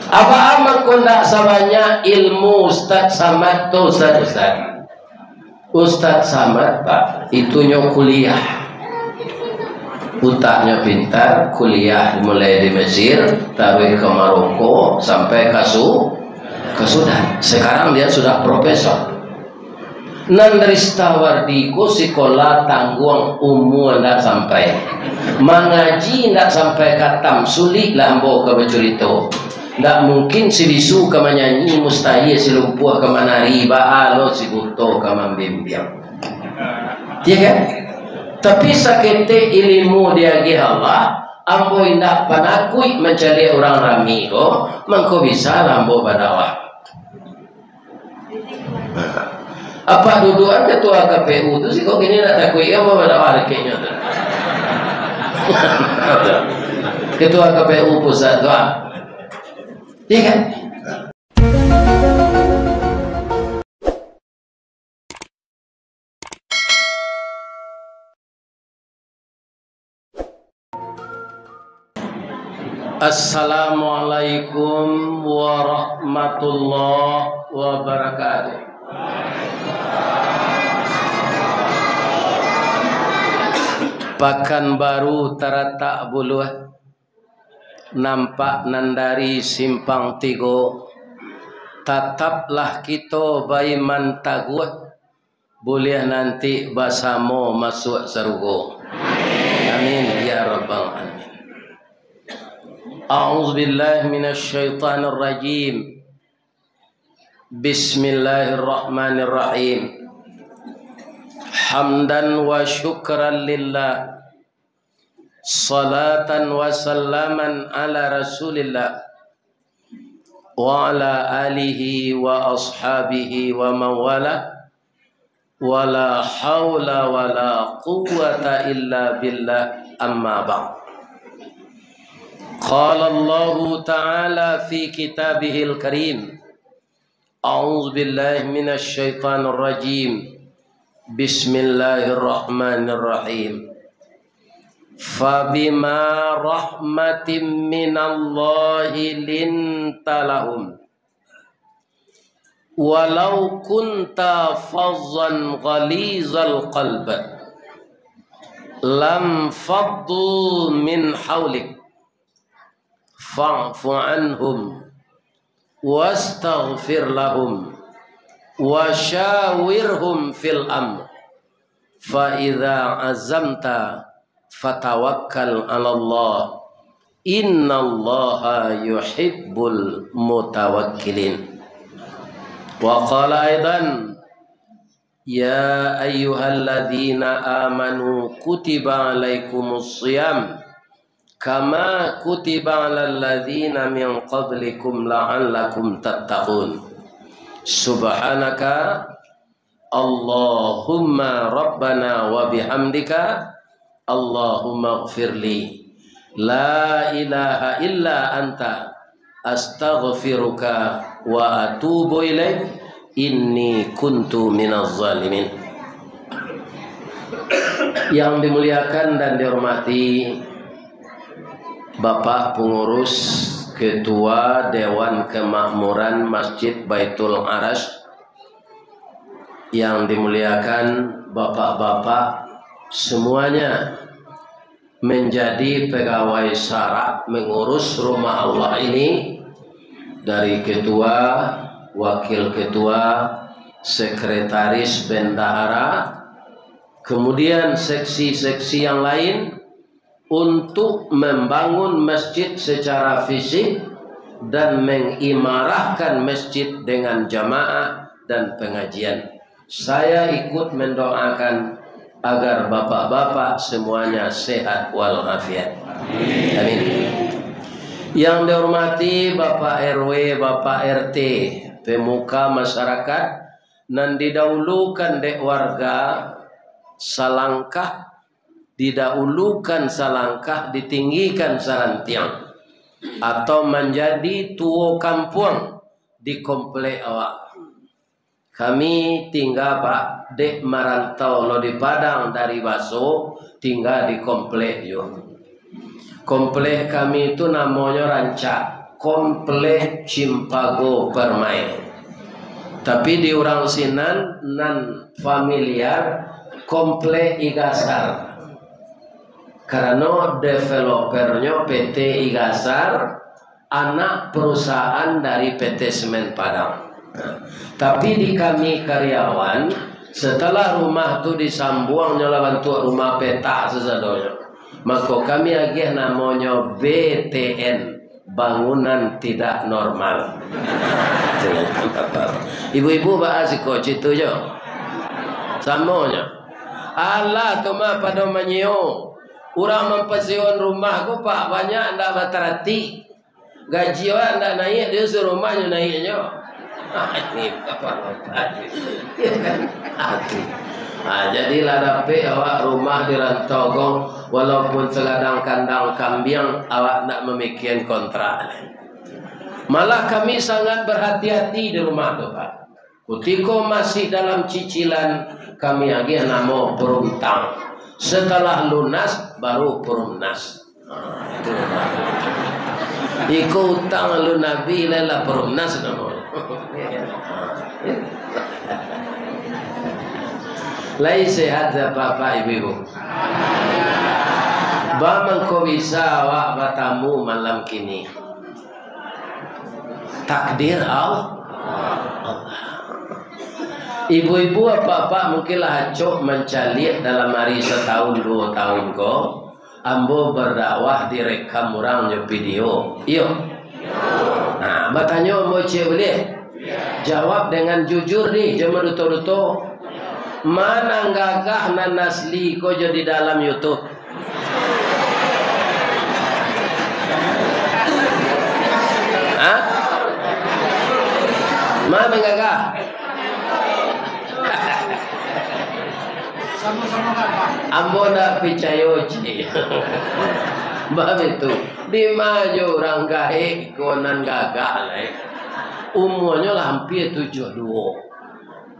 Apa amat kondak sabanya ilmu Ustaz Samad tu Ustaz. Ustaz Samad Pak, itunya kuliah. Utaknya pintar, kuliah mulai di Mesir, taruh ke Maroko sampai ke Sudan. Sekarang dia sudah profesor. Nandristawardiku sekolah tangguang umur ndak sampai. Mengaji ndak sampai katam sulit lambo ke bercerita. Ndak mungkin si bisu ke menyanyi mustahil si lumpuh ke menari baalo si buto ke membimbiang. Iya kan? Tapi sakete ilmu dia gi Allah, ambo indak panakui mencari orang rami ko, mangko bisa lambo badawah. Apa duduan ketua KPU itu sih kok gini nak takui apa badawah kayaknya tu. Ketua KPU pusat tu. Iya kan? Assalamualaikum warahmatullahi wabarakatuh. Pekanbaru taratak buluh nampak nandari simpang tigo. Tataplah kita baiman taguh, boleh nanti basamo masuk surga. Amin ya rabbal alamin. A'udzu billahi minasy syaithanir rajim. Bismillahirrahmanirrahim. Hamdan wa syukran lillah, salatan wa sallaman ala rasulillah wa ala alihi wa ashabihi wa mawala, wa la hawla wa la quwwata illa billah, amma ba'd. Qala Allah Ta'ala fi kitabihil karim. A'udzu billahi minasy syaithanir rajim. Bismillahirrahmanirrahim. Fabima rahmatin minallahi lintalahum walau kunta fazzan ghalizal qalb lam faddu min hawlik fa'fu anhum wastaghfir lahum wa syawirhum fil amr fa idza azamta fatawakkal 'ala Allah innallaha yuhibbul mutawakkilin. Wa qala aidan ya ayyuhalladzina amanu kutiba 'alaikumus shiyam kama kutiba 'alal ladzina min qablikum la'allakum tattaqun. Subhanaka Allahumma rabbana wa bihamdika Allahumma ighfirli la ilaha illa anta astaghfiruka wa atubu ilaik inni kuntu minaz zalimin. Yang dimuliakan dan dihormati Bapak Pengurus Ketua Dewan Kemakmuran Masjid Baitul Arash, yang dimuliakan bapak-bapak semuanya, menjadi pegawai syarak mengurus rumah Allah ini, dari ketua, wakil ketua, sekretaris bendahara, kemudian seksi-seksi yang lain, untuk membangun masjid secara fisik dan mengimarahkan masjid dengan jamaah dan pengajian. Saya ikut mendoakan agar bapak-bapak semuanya sehat walafiat. Amin. Yang dihormati Bapak RW, Bapak RT, pemuka masyarakat, nan didahulukan dek warga salangkah, didahulukan salangkah, ditinggikan sarantiang, atau menjadi tuo kampung di komplek awak. Kami tinggal Pak dek merantau lo di Padang dari Baso, tinggal di komplek yo. Komplek kami itu namanya Ranca. komplek Cimpago Permai. Tapi di orang sinan nan familiar komplek Igasar. Karena developernya PT Igasar, anak perusahaan dari PT Semen Padang. Tapi di kami karyawan, setelah rumah tu disambuang lawan tu rumah peta sesadonya, maka kami agih namanya BTN, bangunan tidak normal. Ibu-ibu bahas kok itu je samanya. Allah tu mah pada menyo orang mempensiun rumah ko pak banyak ndak baterati gaji orang ndak naik, dia suruh rumahnya naiknya. Ini apa hati. Jadilah dapat awak rumah di Rantogong, walaupun segadang kandang kambing awak nak memikirkan kontrak. Malah kami sangat berhati-hati di rumah tu Pak. Ketika masih dalam cicilan, kami lagi nama perhutang. Setelah lunas baru perumnas. Iku hutang lu Nabi lelah perumnas nama. Lai sehat bapak ibu. Bagaimana kau bisa awak bertamu malam kini? Takdir Allah. Ibu-ibu apa-apa mungkinlah acok mencalik dalam hari setahun 2 tahun kau. Ambo berdakwah direkam orang je video. Iyo. Nah, bertanya mau cik boleh? Jawab dengan jujur nih, jangan duto-duto. Mana gagah nan asli kau jadi dalam YouTube? Hah? Mana gagah? Sama-sama Pak. Ambo nak percaya cik. Bab itu di maju orang gaik konan gagah lah. Umurnya lah hampir 72.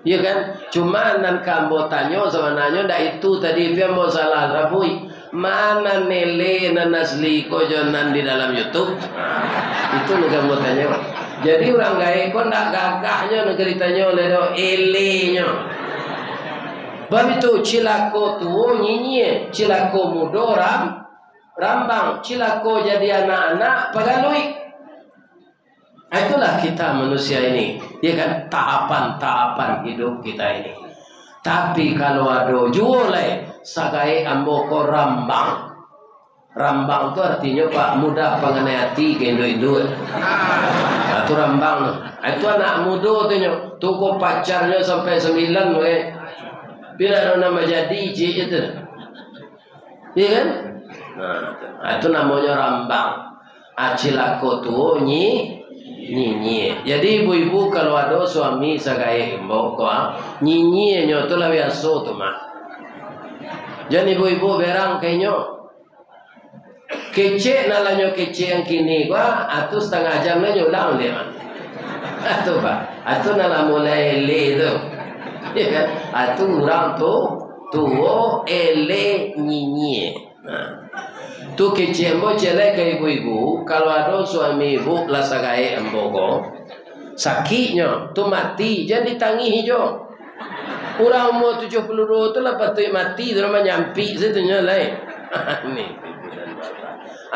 Ya kan? Cuma nan kambo tanya sebenarnya ndak itu tadi dia mau salah rabui. Mana nele nan asli ko jonan di dalam YouTube? Itu lu kambo tanya. Jadi orang gaik ko ndak gagahnya negeri tanya oleh do elenya. Bab itu cilako tu nyinyi, cilako muda rambang, cilako jadi anak-anak pagalui. Itulah kita manusia ini, ya kan, tahapan-tahapan hidup kita ini. Tapi kalau ada jualai sagai amboko rambang. Rambang itu artinya pak muda pengenai hati gendut-gendut. Itu rambang. Itu anak muda tu nyo, tuku pacarnya sampai 9 we. Bila nama jadi cik itu, iya kan? Nah, itu namanya rambang. Acilako tu nyi. Jadi ibu-ibu kalau ada suami sagai mbok nyi nyo tu lah biasa tu mah. Jadi ibu-ibu berang kayaknya kece nalanyo kece yang kini gua atau setengah jam lah nyulang dia. Atau pak, atau nala mulai le tu. Ya kan? Atu orang tuo ele nyinyi. Nah, tu kecil mo celek ke ibu-ibu. Kalau ada suami ibu lah sagai embogo sakitnya tu mati jangan ditangi hijau. Orang umur 72 tu lah patut mati tu nama nyampi setunya lain. Ni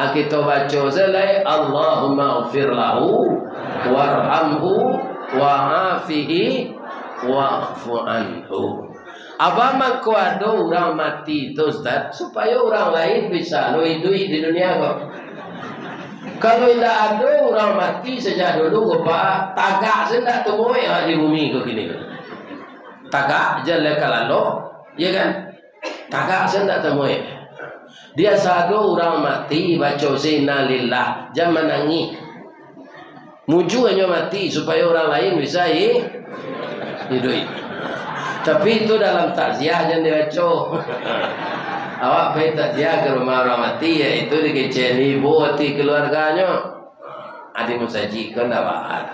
kita baca selai Allahumma ghfir lahu warhamhu wa'afihi wa'fu anhu. Abang ko ada orang mati tu Ustaz supaya orang lain bisa duit di dunia kok. Kalau tidak ada orang mati sejak dulu pak tagak sendak temui di bumi kok gini. Tagak jelek kalau ya kan? Tagak sendak temui. Dia sado orang mati baca innalillah jangan menangis. Muju hanya mati supaya orang lain bisa hidup. Tapi itu dalam takziah jangan dibaca. Awak pergi takziah ke rumah orang mati ya itu dikecil ibu hati keluarganya. Adik musajikan dah bahar.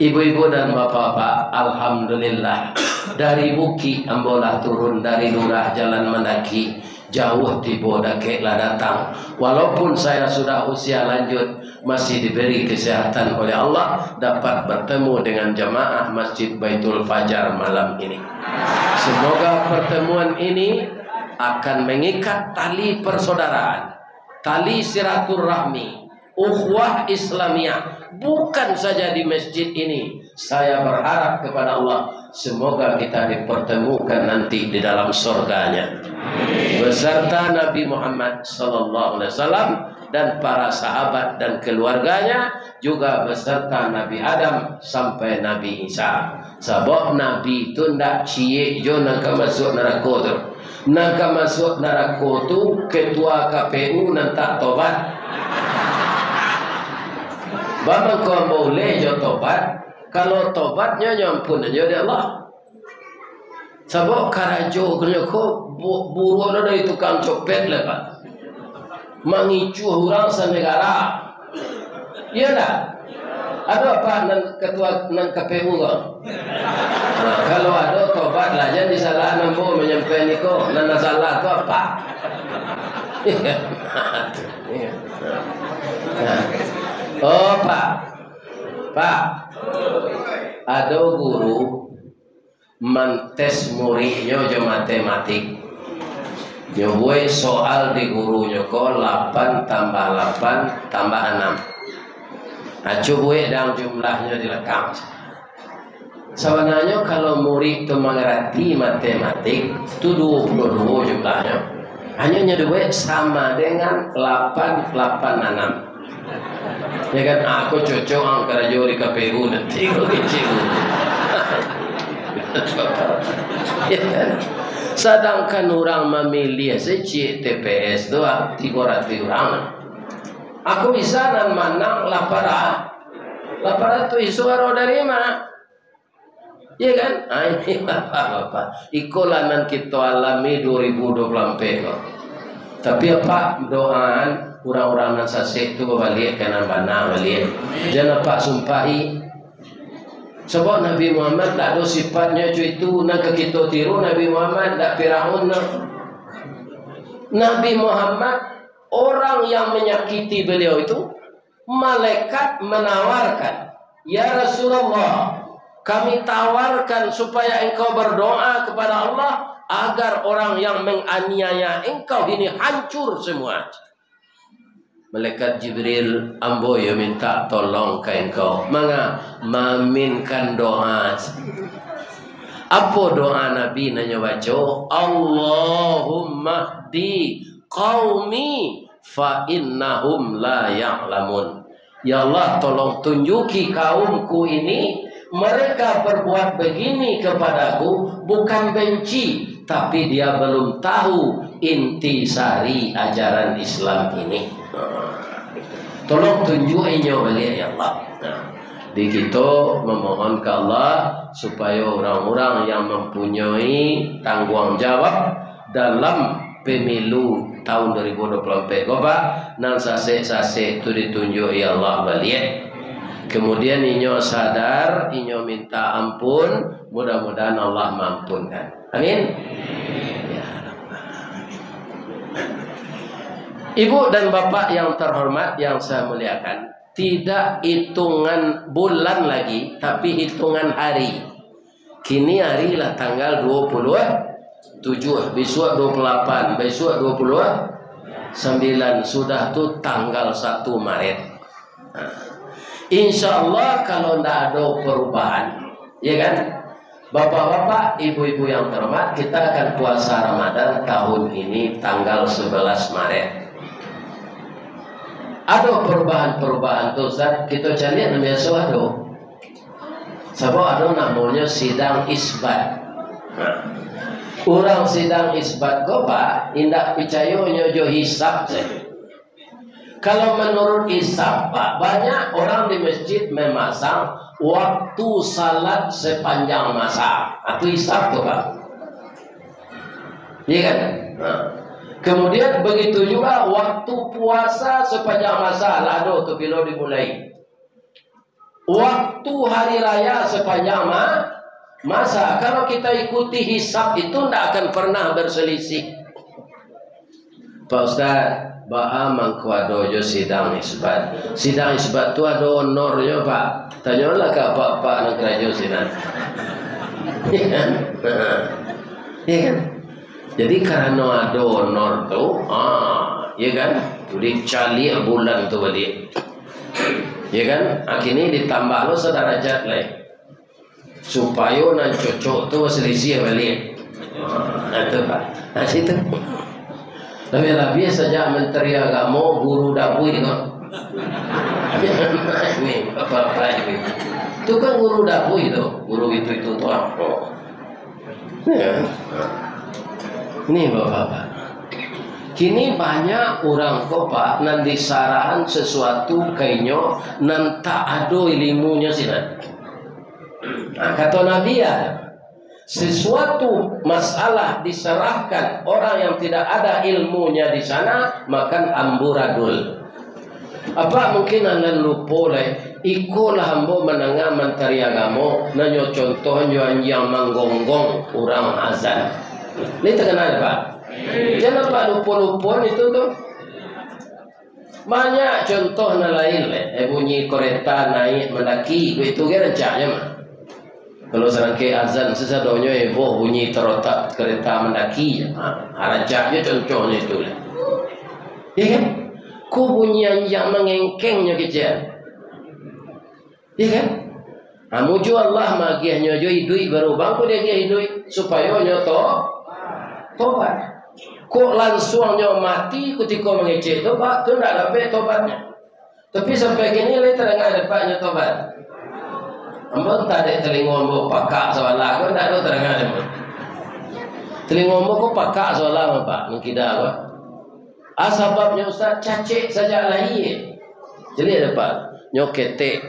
Ibu-ibu dan bapak-bapak, alhamdulillah dari Buki ambolah turun dari lurah jalan mendaki jauh tiba dakeklah datang. Walaupun saya sudah usia lanjut, masih diberi kesehatan oleh Allah dapat bertemu dengan jamaah Masjid Baitul Fajar malam ini. Semoga pertemuan ini akan mengikat tali persaudaraan, tali silaturahmi, ukhuwah Islamiyah, bukan saja di masjid ini. Saya berharap kepada Allah, semoga kita dipertemukan nanti di dalam surganya beserta Nabi Muhammad SAW dan para sahabat dan keluarganya, juga beserta Nabi Adam sampai Nabi Isa. Sebab Nabi itu ndak cie jo nak masuk neraka tu. Nak masuk neraka tu ketua KPU nak tak tobat. Bapa kau boleh jo tobat. Kalau tobatnya nyampun aja dari Allah. Sebab karajo kerja ko buru ada dari tukang copet lepas. Mengicu orang senegara. Iya tak? Ada apa ketua nan KPU kau? Nah, kalau ada tobat lah, jangan disalah nampu menyampai ni kau. Nana salah tu apa? Oh Pak, ada guru mentes muridnya jo matematik, jo buat soal di gurunya ko 8 tambah 8 tambah 6. Acu buat dalam jumlahnya dilekam. Sebenarnya kalau murid itu mengerti matematik itu 22 jumlahnya. Hanya duit sama dengan 886. Ya kan, aku cocok angkara jori KPU nanti kecil. Ya kan? Sedangkan orang memilih secik TPS tu 300 orang. Aku bisa nan manang lapara isu aro dari mana? Ya kan? Ini apa? Ikolanan kita alami 2024. Tapi apa doaan orang-orang yang sasik itu balik kanan bana balik. Jangan pak sumpahi. Sebab Nabi Muhammad tak ada sifatnya itu nak kita tiru. Nabi Muhammad tak Firaun. Nabi Muhammad orang yang menyakiti beliau itu malaikat menawarkan, ya Rasulullah, kami tawarkan supaya engkau berdoa kepada Allah agar orang yang menganiaya engkau ini hancur semua. Malaikat Jibril ambo ya minta tolong ke engkau. Manga maminkan doa. Apa doa Nabi nanya baca? Allahumma di qaumi fa innahum la ya'lamun. Ya Allah, tolong tunjuki kaumku ini, mereka berbuat begini kepadaku bukan benci, tapi dia belum tahu intisari ajaran Islam ini. Tolong tunjukinya balik ya Allah. Di kita memohon ke Allah supaya orang-orang yang mempunyai tanggung jawab dalam pemilu tahun 2024 goba nan sase-sase itu ditunjuk ya Allah balik. Kemudian inyo sadar, inyo minta ampun, mudah-mudahan Allah mampunkan. Amin. Ya. Ibu dan bapak yang terhormat yang saya muliakan, tidak hitungan bulan lagi, tapi hitungan hari. Kini hari lah tanggal 27, besok 28, besok 29, sudah tuh tanggal 1 Maret. Insya Allah kalau tidak ada perubahan, ya kan? Bapak-bapak, ibu-ibu yang terhormat, kita akan puasa Ramadan tahun ini tanggal 11 Maret. Ada perubahan-perubahan tuh Ustaz, kita cari namanya suatu. Sebab ada namanya sidang isbat. Orang sidang isbat gopa indak percaya nyojo hisab saja. Kalau menurut hisab Pak, banyak orang di masjid memasang waktu salat sepanjang masa. Itu hisab tuh Pak. Iya kan? Nah. Kemudian begitu juga waktu puasa sepanjang masa, lalu tu bila dimulai. Waktu hari raya sepanjang masa. Kalau kita ikuti hisab itu tidak akan pernah berselisih. Pak Ustaz, ba'a mangkuado jo sidang isbat. Sidang isbat tu ada honornya Pak. Tanyalah ke Pak nak kerja sini. Ya kan? Ya kan? Jadi karena ada honor tu, ya kan? Jadi cali bulan tu balik. Ya kan? Akhirnya ditambah lo sederajat lah. Supaya nak cocok tu selisih balik. Itu Pak. Nah situ. Lebih-lebih saja Menteri Agama guru dapur itu. Ini apa-apa ini. Itu kan guru dapur itu, guru itu tuh apa? Ya. Ini bapak-bapak. Kini banyak orang kok Pak nanti saran sesuatu kayaknya nanti ada ilmunya sih. Nah, kata Nabi ya. Sesuatu masalah diserahkan orang yang tidak ada ilmunya di sana, makan amburadul. Apa mungkin anda lupa leh? Ikulah hambo menengah Menteri Agama, nanyo contohnya yang menggonggong orang azan. Ini terkenal Pak. Jangan Pak lupa-lupa itu tuh. Banyak contoh lain leh. Bunyi kereta naik mendaki, itu kan rencanya mah. Kalau serangkai azan sesadonyo heboh bunyi terotak kereta mendaki, rajaknya contohnya itu lah. Ya kan? Ku bunyian yang mengengkengnya kecil. Ya kan? Muju Allah magiahnya jo idui baru bangku dia idui supaya nyoto tobat. Kok langsungnya mati ketika mengecek tobat tu tidak dapat tobatnya. Tapi sampai kini le terdengar dapatnya tobat. Ambo tak ada telinga ambo pakak soalan kau tak ada terdengar ambo. Telinga ambo kau pakak soalan apa? Mengkida apa? Sebabnya Ustaz cacik saja lahir. Jadi ada Pak nyoketek,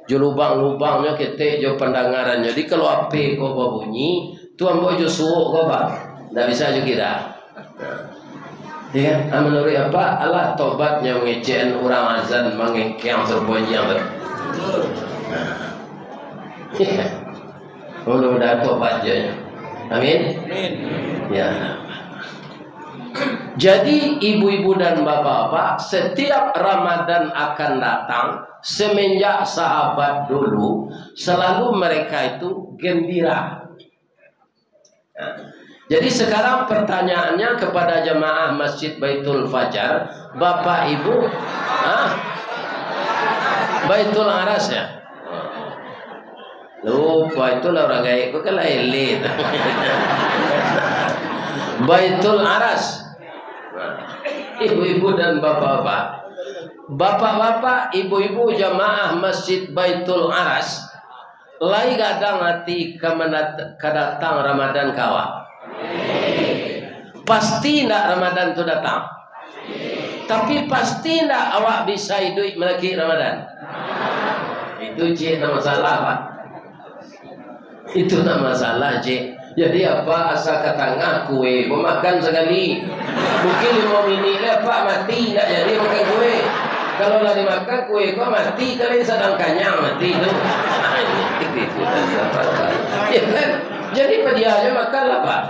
jo lubang-lubang nyoketek jo pendengaran. Jadi kalau api kau berbunyi, tu ambo jo suuk kau Pak. Tak bisa juga kita. Ya, menurut apa? Allah tobatnya mengecekan orang azan mengengkang terbunyi yang betul. Ya. Mudah-mudahan tobat aja. Amin. Amin. Ya. Jadi ibu-ibu dan bapak-bapak, setiap Ramadan akan datang semenjak sahabat dulu, selalu mereka itu gembira. Nah, jadi sekarang pertanyaannya kepada jemaah Masjid Baitul Fajar, Bapak Ibu, Baitul Aras ya? Lupa itu lah orang gaib, kok kalah elit. Baitul Aras. Ibu-ibu dan bapak-bapak, bapak-bapak, ibu-ibu jamaah Masjid Baitul Aras, lai gadang hati kedatang Ramadan kawa. Pasti nak Ramadan tu datang. Tapi pasti nak awak bisa hidup melaki Ramadan. Itu je tak masalah Pak. Itu tak masalah je. Jadi apa asal katangah kue memakan sekali. Mungkin 5 minit lah Pak mati tak jadi makan kue. Kalau lagi makan kue kau mati kali sedang kenyang mati tu. Itu ya kan? Jadi dia aja makanlah Pak.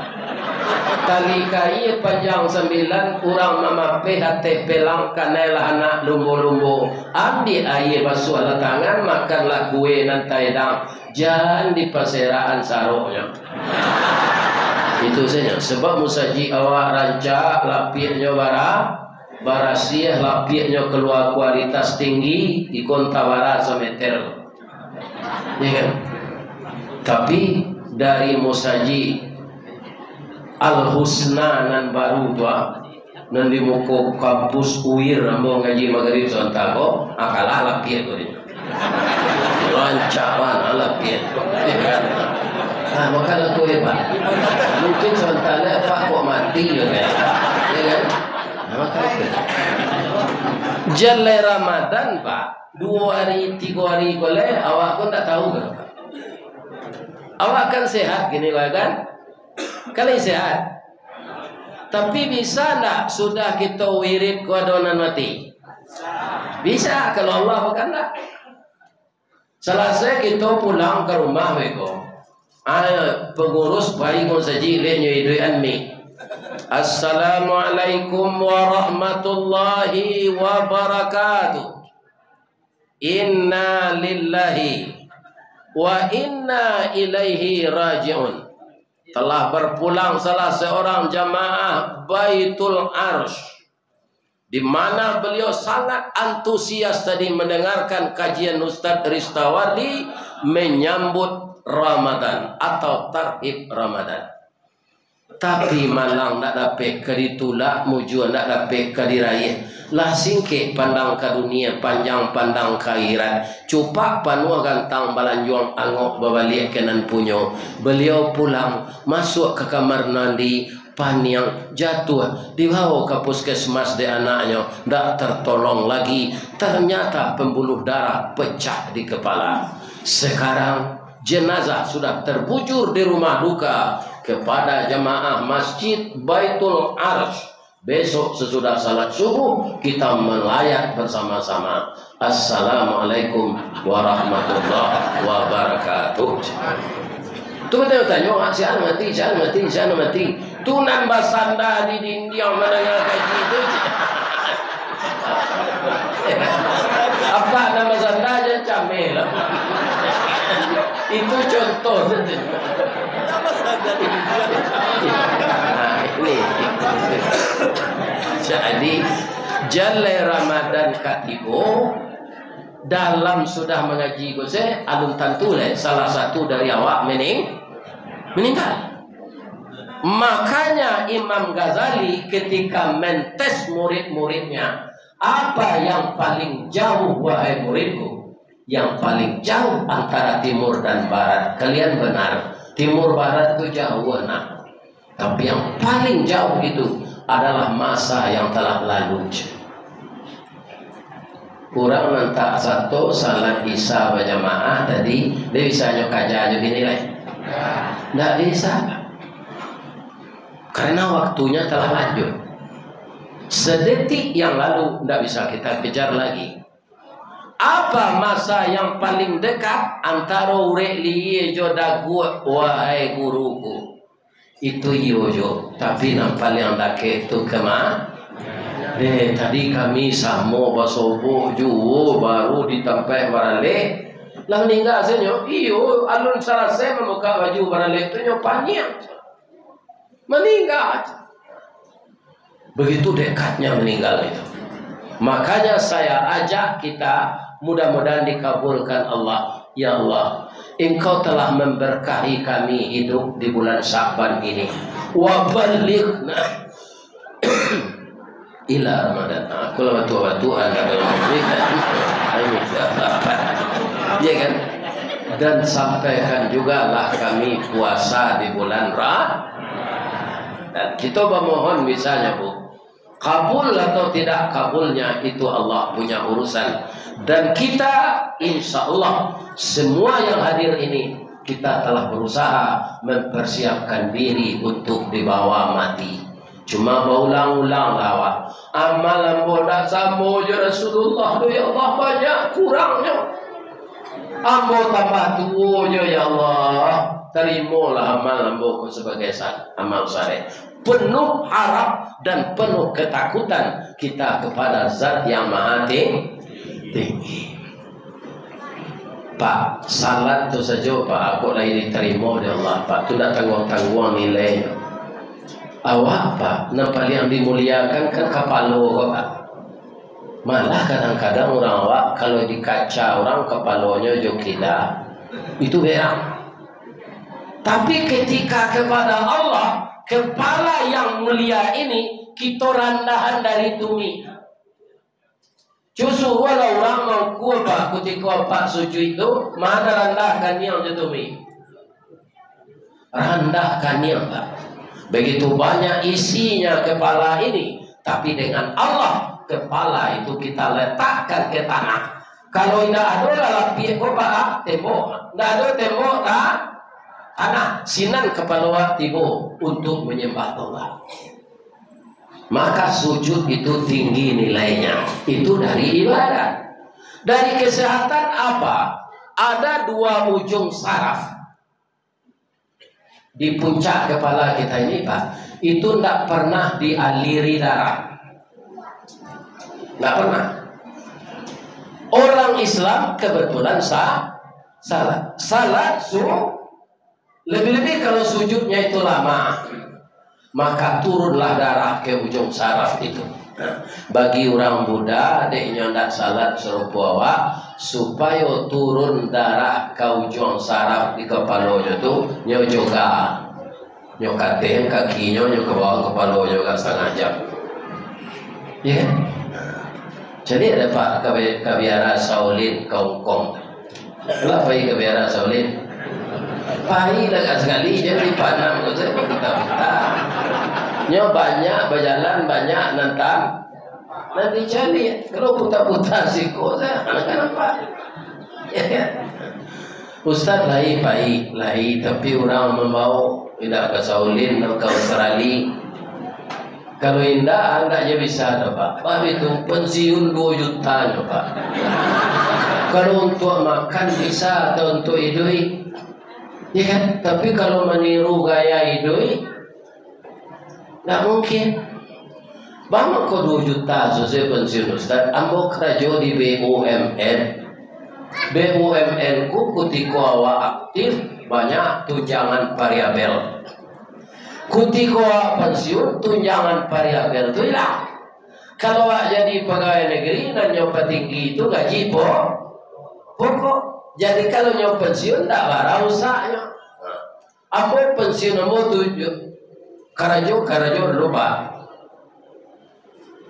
Tali kai panjang 9 kurang mamape hati pelang kanela anak lumbo-lumbo. Ambil air basuh alat tangan makanlah kue nanti dang. Jangan di perseraan saroknya. Itu saja. Sebab musaji awak rancak lapiknya barasiah lapiknya keluar kualitas tinggi ikon tawara semeter. Ya kan? Tapi dari musaji Al-Husna nan baru tua nan di muka kampus UIR ambo ngaji maghrib sontako akalah lapik tu dia. Lancaran lapik. Makan aku ya Pak. Mungkin sementara Pak kok mati ya kan? Makan aku. Jalai Ramadan Pak 2 hari 3 hari boleh awak pun tak tahu kan Pak. Awak kan sehat gini lah kan? Kalian sehat. Tapi bisa tak sudah kita wirid kuadonan mati? Bisa kalau Allah berkehendak. Selesai kita pulang ke rumah mereka. Pengurus bayi kau saji le nyoi duit anmi. Assalamualaikum warahmatullahi wabarakatuh. Inna lillahi wa inna ilaihi raji'un. Telah berpulang salah seorang jamaah Baitul Arsh, di mana beliau sangat antusias tadi mendengarkan kajian Ustadz Ristawardi menyambut Ramadan atau tarhib Ramadan. Tapi malang nak dapat keritulak mujur nak dapat kediraya lah singkit pandang ke dunia panjang pandang ke akhirat cupak panua gantang balanjuang angok babalik kenan punyo. Beliau pulang masuk ke kamar mandi, paniang jatuh dibawa ke puskesmas di anaknya, tak tertolong lagi. Ternyata pembuluh darah pecah di kepala. Sekarang jenazah sudah terbujur di rumah duka kepada jemaah Masjid Baitul Arsh. Besok sesudah salat subuh kita melayat bersama-sama. Assalamualaikum warahmatullahi wabarakatuh. Tu tanya si anu mati. Tunan basanda di dinding mendengar kaji itu. Apa nama sanda aja camel. Itu contoh. Nah, ini. Jadi Jalai Ramadan katibu dalam sudah mengaji gose alun tantule salah satu dari awak meninggal. Makanya Imam Ghazali ketika mentes murid-muridnya, apa yang paling jauh wahai muridku? Yang paling jauh antara timur dan barat. Kalian benar, timur barat itu jauh nak. Tapi yang paling jauh itu adalah masa yang telah lalu. Kurang nantak satu salat isya berjamaah tadi, dia bisa nyokaja aja gini lah. Tidak bisa. Karena waktunya telah lanjut. Sedetik yang lalu tidak bisa kita kejar lagi. Apa masa yang paling dekat antara urek liye jodagu wahai guruku? Itu yojo. Tapi nampak yang dake itu kemana? Tadi kami samo basobo juo baru ditampai barale. Lang ninggal senyo. Iyo alun salah saya memuka baju barale itu nyopanya. Meninggal. Begitu dekatnya meninggal itu. Makanya saya ajak kita, mudah-mudahan dikabulkan Allah. Ya Allah, Engkau telah memberkahi kami hidup di bulan Sya'ban ini. Wa balighna ila Ramadan. Aku waktu Anda ya kan? Dan sampaikan juga lah kami puasa di bulan Ramadan. Dan kita memohon misalnya Bu, kabul atau tidak kabulnya itu Allah punya urusan. Dan kita insya Allah semua yang hadir ini kita telah berusaha mempersiapkan diri untuk dibawa mati. Cuma berulang-ulang lawak amalan bodak sambo Rasulullah ya Allah banyak kurangnya. Ambo tambah tuanya ya Allah. Terimalah amal ambo sebagai amal saleh. Penuh harap dan penuh ketakutan kita kepada Zat yang Maha Tinggi. Pak, salat tu saja Pak, aku lagi diterima oleh Allah Pak. Tu tak tanggung-tanggung nilainya. Awak Pak, nampak yang dimuliakan kan kepala Pak. Malah kadang-kadang orang awak kalau dikaca orang kepalanya jokila. Itu berak. Tapi ketika kepada Allah, kepala yang mulia ini kita rendahan dari tumi. Justru walau orang mau kuat ketika Pak sujud itu, mana rendahkan yang tumi. Rendahkan yang Pak. Begitu banyak isinya kepala ini, tapi dengan Allah kepala itu kita letakkan ke tanah. Kalau tidak ada lapi Pak tembok, tidak ada tembok tanah sinan kepala tibo untuk menyembah Allah. Maka sujud itu tinggi nilainya. Itu dari ibadah. Dari kesehatan apa? Ada dua ujung saraf di puncak kepala kita ini Pak. itu tidak pernah dialiri darah. Tidak pernah. Orang Islam kebetulan salat lebih-lebih kalau sujudnya itu lama, maka turunlah darah ke ujung saraf itu. Bagi orang Buddha, adiknya tidak salat suruh puasa supaya turun darah ke ujung saraf di kepalanya tu, nyo juga nyo katen kakinya nyo ke bawah kepala juga setengah jam. Ya. Jadi ada Pak Kabiara Shaolin ke Hong Kong. Kenapa pergi Kabiara Shaolin? Pahit agak sekali jadi panam kau saya kita. Nyo banyak berjalan banyak nentang nanti jadi kalau putar-putar siko saya kenapa? Ya. Ustaz lahi tapi orang membawa tidak ke Shaolin atau ke Australia. Kalau indah hendaknya bisa ada Pak. Pak itu pensiun 2 juta Pak. Kalau untuk makan bisa atau untuk hidup, ya kan? Tapi kalau meniru gaya hidup, nggak mungkin. Bang kau 2 juta selesai pensiun Ustaz. Ambo kerja di BUMN. BUMN ku ketika awak aktif banyak tunjangan variabel. Ketika pensiun tunjangan variabel tu hilang. Kalau awak jadi pegawai negeri dan nyoba tinggi itu gaji pokok. Jadi kalau nyoba pensiun tak barang usahanya. Apa pensiun ambo 7 karajo dulu Pak.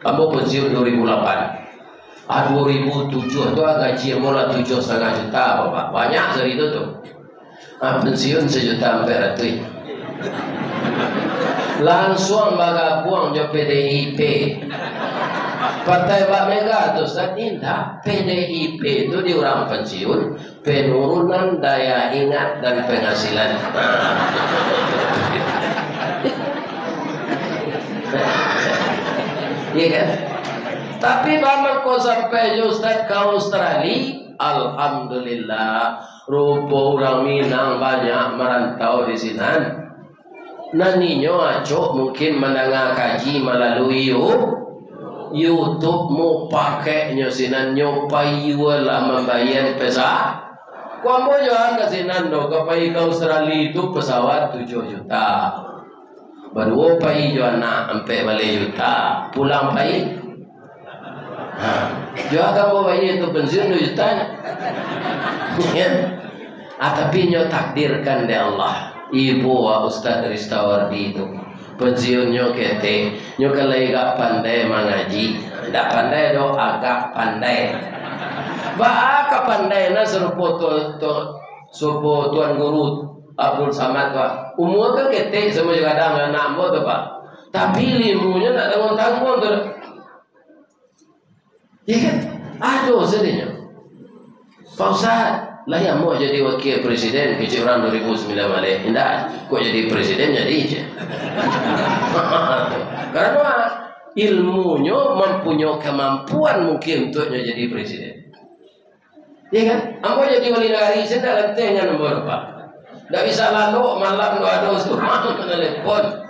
Ambo pensiun 2008. 2007 tu gaji mula 7,5 juta Bapak. Banyak dari itu tuh. Pensiun 1 juta hampir ratus. Langsung bagabung jo PDIP. Partai Pak Mega tu indah. PDIP itu di orang pensiun penurunan daya ingat dan penghasilan. Iya kan? Tapi bagaimana kau sampai Ustaz ke Australia? Alhamdulillah, rupa orang Minang banyak merantau di sini. Naninyo acok mungkin mendengar kaji melalui YouTube mau pakai nyosinan nyopai wala membayar pesawat. Kau mau jual ke sini do ke Australia itu pesawat 7 juta. Baru pai jual nak sampai balik juta. Pulang pai. Jual kamu bayi itu pensiun 2 juta. Tapi nyo takdirkan dari Allah. Ibu wa Ustaz Ristawardi itu pensiun nyo kete. Nyo kalau agak pandai mengaji. Tak pandai do agak pandai. Agak pandai na serupa Tuan Guru Abdul Samad Pak. Umur kan ketik semua juga ada anak tu Pak. Tapi ilmunya tak tanggung-tanggung tu. Ya kan? Aduh sedihnya. Pak Ustaz, lah yang mau jadi wakil presiden kecil orang 2009 balik. Tidak, kok jadi presiden jadi je. Karena ilmunya mempunyai kemampuan mungkin untuknya jadi presiden. Ya kan? Ambo jadi wali negara saya tak lenteng dengan nombor Pak. Tak bisa lalu malam doa semua menelepon.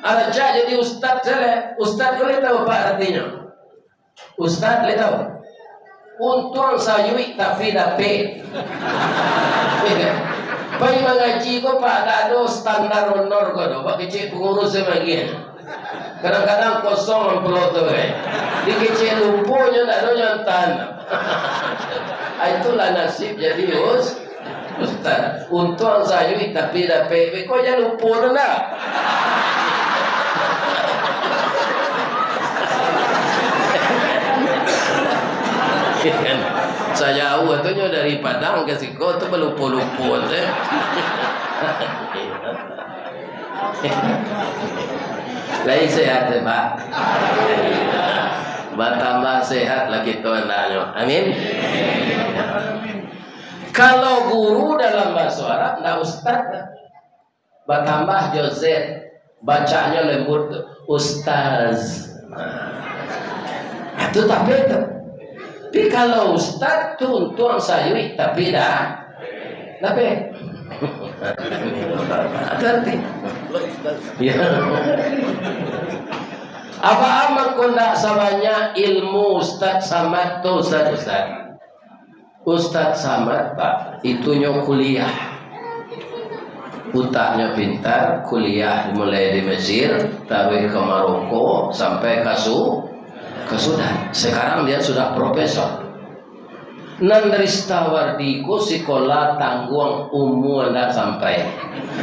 Ada jadi ustaz saya. Ustaz boleh tahu Pak artinya? Ustaz boleh tahu? Untung sayui tapi dapat. Bayi mengaji ko Pak tak ada standar honor ko do. Pak kecil pengurus sebagian. Kadang-kadang kosong ampulot tu Di kecil lumpuhnya tak ada nyantan. Itulah nasib jadi Ustaz. Untung sayui tapi dapat. Kau jangan lupa dah. Saya jauh tu dari Padang ke Siko tu berlupa-lupa Lain sehat Pak. Bertambah sehat lagi Tuhan dah. Amin. Kalau guru dalam bahasa Arab nah ustaz bertambah Joseph bacanya lembut ustaz. Itu tapi itu. Tapi kalau ustaz tu tuang sayui tapi dah. Tapi. Arti. Ya. Apa amat kondak sabanya ilmu Ustaz Samad tu Ustaz Samad Pak itunya kuliah, utaknya pintar, kuliah mulai di Mesir, taruh ke Maroko sampai ke Sudan. Sekarang dia sudah profesor. Nandristawardiko sekolah tangguang umur ndak sampai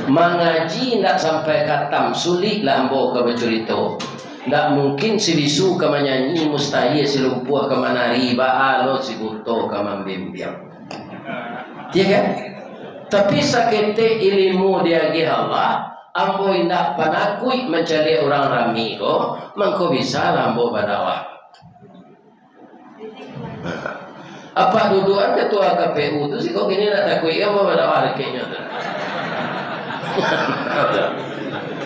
mengaji ndak sampai katam sulit lambo ke bercerita ndak mungkin si bisu ke menyanyi mustahil si lumpuh ke menari baalo si buto ke membimbiang ya kan tapi sakete ilmu dia gi Allah ambo ndak panakui mencari orang rami ko mangko bisa lambo badawah. Apa duduan ketua KPU itu sih kok gini nak takui apa pada hari kayaknya tu.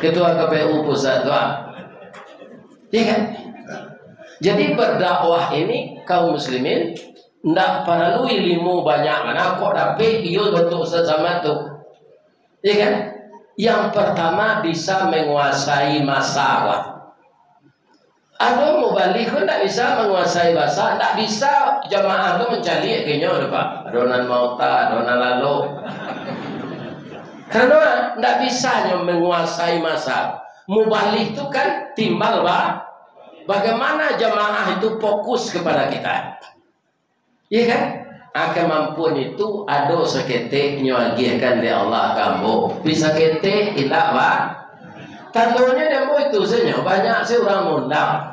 Ketua KPU pusat tu, ya kan? Jadi berdakwah ini kaum muslimin ndak perlu ilmu banyak mana kok tapi iyo bentuk sesama tu, ya kan? Yang pertama bisa menguasai masalah. Ada mubalik pun tak bisa menguasai bahasa, tak bisa jamaah tu mencari kayaknya Pak. Adonan mauta, adonan lalu. Karena tak bisa menguasai masa. Mubalik itu kan timbal Pak. Bagaimana jamaah itu fokus kepada kita. Iya kan? Kemampuan itu ada seketik nyuagikan di Allah kamu. Bisa ketik tidak Pak. Contohnya demo itu saja banyak sih orang mundang.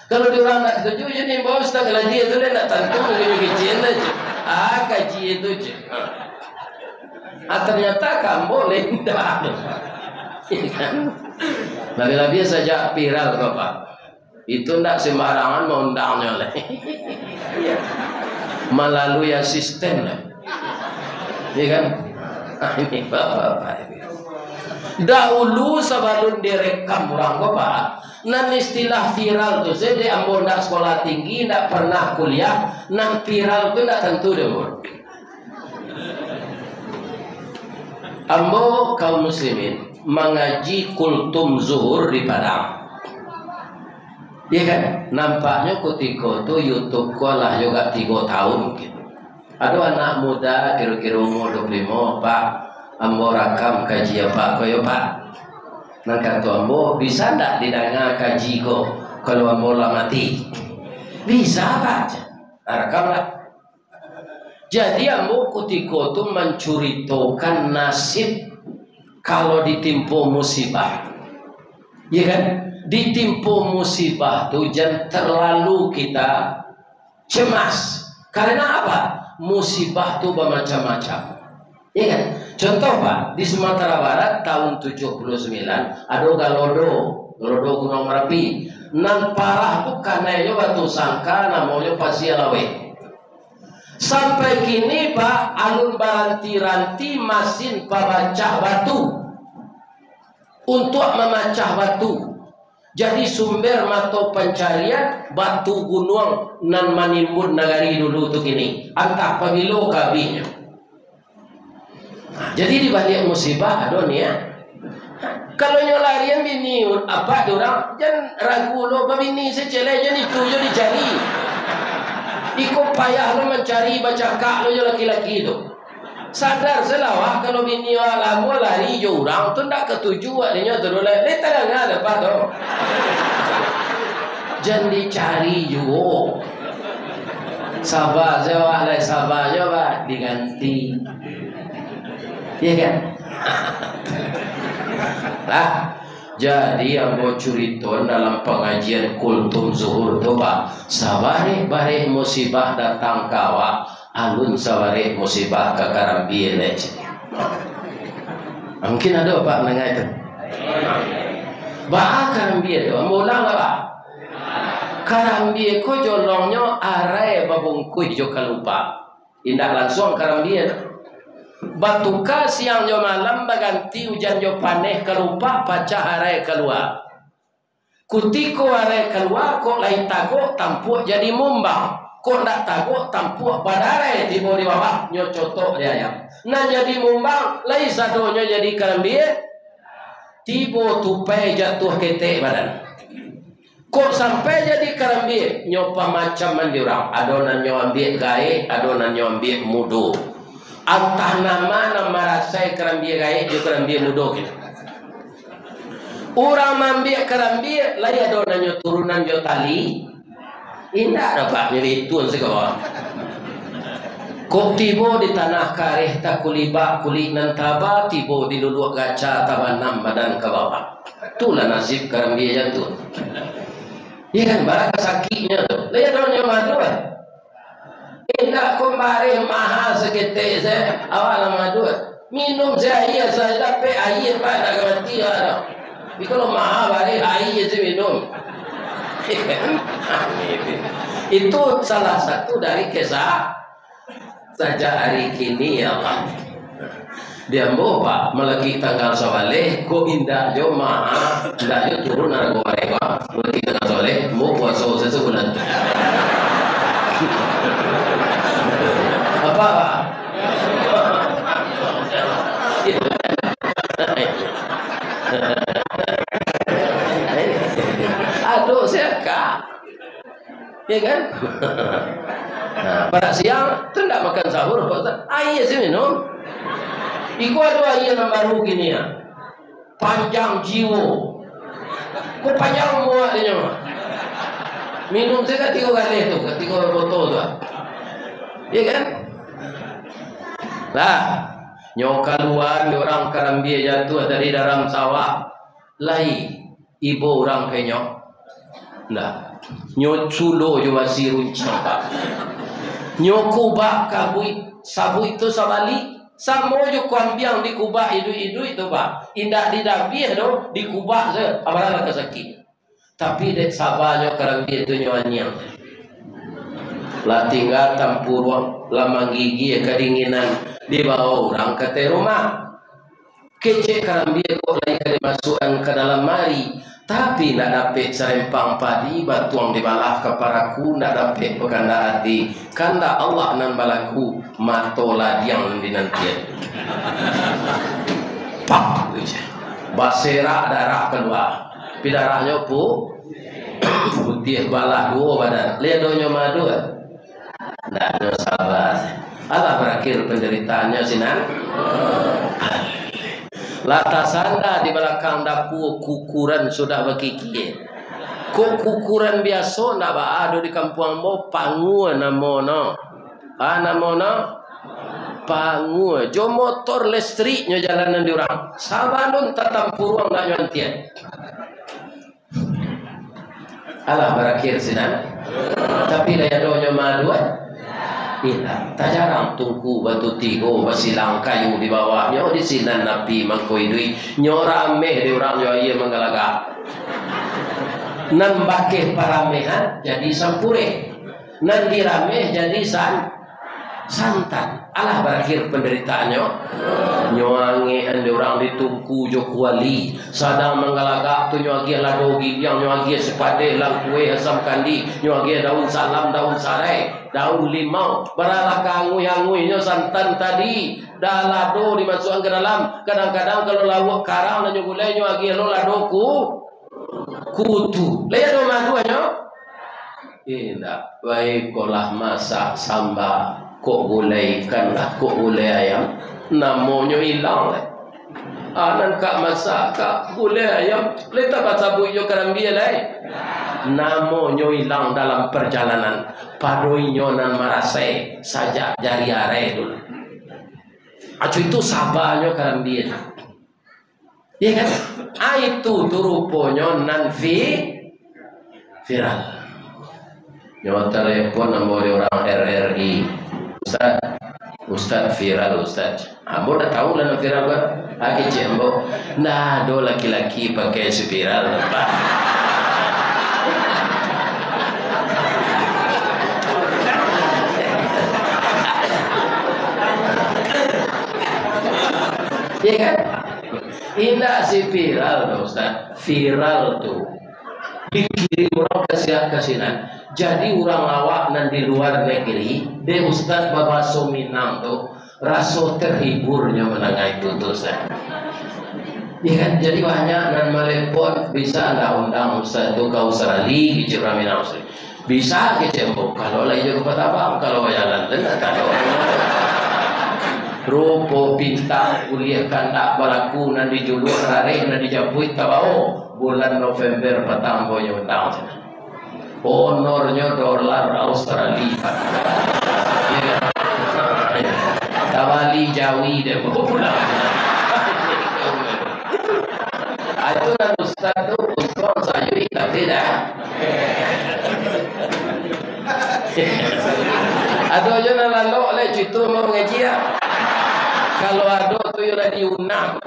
Kalau dia orang tak setuju jadi bawa ustaz lagi itu dia tak tentu kecil aja. Kaji itu je. Ternyata kamu boleh tidak. Lebih-lebih saja viral Bapak. Itu tidak sembarangan mengundangnya oleh. Melalui asisten lah. Iya kan? Ini Bapak. Dahulu sebelum direkam orang Bapak, nan istilah viral tu saya di ambo ndak sekolah tinggi, ndak pernah kuliah, nan viral tu ndak tentu deh ambo kaum muslimin mengaji kultum zuhur di Padang. Iya kan? Nampaknya ketika tu YouTube ko lah juga 3 tahun mungkin. Ada anak muda kira-kira umur 25, Pak. Ambo rakam kaji apa koyo Pak. Nang kata ambo bisa ndak didengar kaji ko kalau ambo lah mati. Bisa Pak. Rekamlah. Jadi ambo ketika itu menceritakan nasib kalau ditimpa musibah. Ya kan? Ditimpa musibah tu jangan terlalu kita cemas. Karena apa? Musibah tu bermacam-macam. Ya kan? Contoh Pak, di Sumatera Barat tahun 79 ada Galodo Gunung Merapi. Nan parah tu kanainya batu sangka namanya Pasialawe. Sampai kini Pak alun baranti-ranti masin pemecah batu untuk memecah batu. Jadi sumber mata pencarian batu gunung nan manimbun nagari dulu tu kini. Antah pagilo kabinya. Jadi di balik musibah ada ni ya. Kalau nyolarian bini apa orang jangan ragu lo bini secele jangan itu je dicari. Ikut payah lo mencari baca kak lo je laki-laki itu. Sadar selawah kalau bini alamu lari je orang tu ndak ketuju adanya tu le. Le tak ada apa tu. Jangan dicari juga. Sabar jawab le sabar jawab diganti. Iya kan? Lah, jadi ambo cerita dalam pengajian kultum zuhur tu Pak, sabare bare musibah datang kawa, alun sabare musibah ke Karambian aja. Mungkin ada Pak mendengar itu. Bah Karambian tu, ambo ulang Pak. Karambian ko jolongnya arai babungkui jo kalupa. Indah langsung Karambian. Batuka siang jo malam baganti hujan jo paneh kelupa paca harai keluar. Kutiko harai keluar kok lain tago tampuk jadi mumbang. Kok ndak tago tampuk badare tibo di bawah nyocotok dia ayam. Nah jadi mumbang lain sadonya jadi Karambian. tiba tupai jatuh ketek badan. Kok sampai jadi kerambir nyopa macam mandi orang. Adonan nyo ambil gae, adonan nyo ambil mudo. Antah nama rasai kerambir gae, dia kerambir mudo gitu. Orang ambil kerambir, lai adonan nyo turunan nyo tali. Indah dapat jadi tuan segala. Kok tiba di tanah kareh tak kulibak kulit nan taba, tiba di luluak gaca tabanam badan ke bawah. Itulah nasib kerambir jatuh. Ya kan, barang sakitnya tu. Lihat orang yang madu kan. Indah kemarin mahal seketik saya. Awal madu. Minum saya dapat air pada mati ada. Tapi kalau mahal balik air je minum. Itu salah satu dari kisah saja hari kini ya Allah. Dia bawa melagi tanggal sawaleh ko indah jo maha indah jo turun nargo mereka melagi tanggal sawaleh mau puasa sesebulan apa aduh siapa ya kan. Nah, pada siang tidak makan sahur air sih minum. Iku ada air yang baru gini ya. Panjang jiwa. Kok panjang muat dia mah. Minum saya 3 kali tu, 3 botol tu. Ya kan? Lah, nyokaluan orang kerambia jatuh dari dalam sawah. Lai ibu orang penyok. Nah, nyoculo jo masih runcang pak. Nyokubak kabui sabu itu sabali. Samo jo kambiang di kubah idu-idu itu pak. Indah didapih do di kubah se abaran kesakit. Tapi dek sabanyo kerambia itu nyonyang. Lah tinggal tampurwang lamang gigi kedinginan di bawah orang ke rumah. Kece kerambia kok lagi dimasukkan ke dalam mari. Tapi nak dapat serempang padi batuang dibalah keparaku nak dapat berkanda hati kanda Allah nan balaku matola diang dinantian pak basera darah keluar pidarahnya putih balah 2 badan lihat donyo madu nak no sabar Allah berakhir penderitaannya sinan. Latas anda di belakang dapur kukuran sudah berkiki. Kok kukuran biasa nak ada di kampung mo pangu namono. Namono pangu. Jo motor listriknya jalanan di orang. Sabandun tetap puruang nak nyantian. Allah berakhir sinan. Tapi daya donya madu Ila, tak jarang tungku batu tigo basilang kayu di bawahnya di sinan nabi mangkoi dui nyorame di orang iya menggalaga nan bakeh paramehan jadi sampure nan dirame jadi santan. Allah berakhir penderitaannya nyoange ande orang ditungku jo kuali sadang menggalaga tu nyoagi ladogi yang nyoagi sepade lang kue asam kandi nyoagi daun salam daun sarai daun limau baralah kangui-anguinya santan tadi dah lado dimasukkan ke dalam kadang-kadang kalau lawak karang dan nyogulai nyoagi lo ladoku kutu lihat do maduanyo indah baik kolah masak sambal kok gulai ikan lah, kok gulai ayam namanya hilang anan kak masak kak gulai ayam letak bahasa bujo kerambia lai namanya hilang dalam perjalanan padoinyo nan marasai saja jari are dulu acu itu sabarnya kerambia ya kan itu turuponyo nan viral nyawa telepon nomor orang RRI Ustaz viral Ustaz. Ambo dah tahu lah viral ber. Aki cembo. Nah, do laki-laki pakai spiral pak. Iya kan? Indah si viral Ustaz. Viral tuh. Dikirim orang kasihan. Jadi orang awak nan di luar negeri, de Ustaz Babaso Minang tuh rasa terhiburnya menanggai itu tuh saya. Ya kan, jadi banyak dan melepon bisa anda undang Ustaz itu ke Australia, kecil ramina Australia. Bisa kecil kalau lagi juga apa kalau jalan tidak tahu. Rupo pinta kuliah kandak balaku nan dijuluk rare nan dijapuit tabao bulan November petang boyo undang. Honornya dolar Australia. Ya. Tawali Jawi deh pulang. Itu kan Ustaz tu untuk saya tapi dah. Ada aja nak lalu oleh cerita mau mengaji ya. Kalau ada tu yang diundang.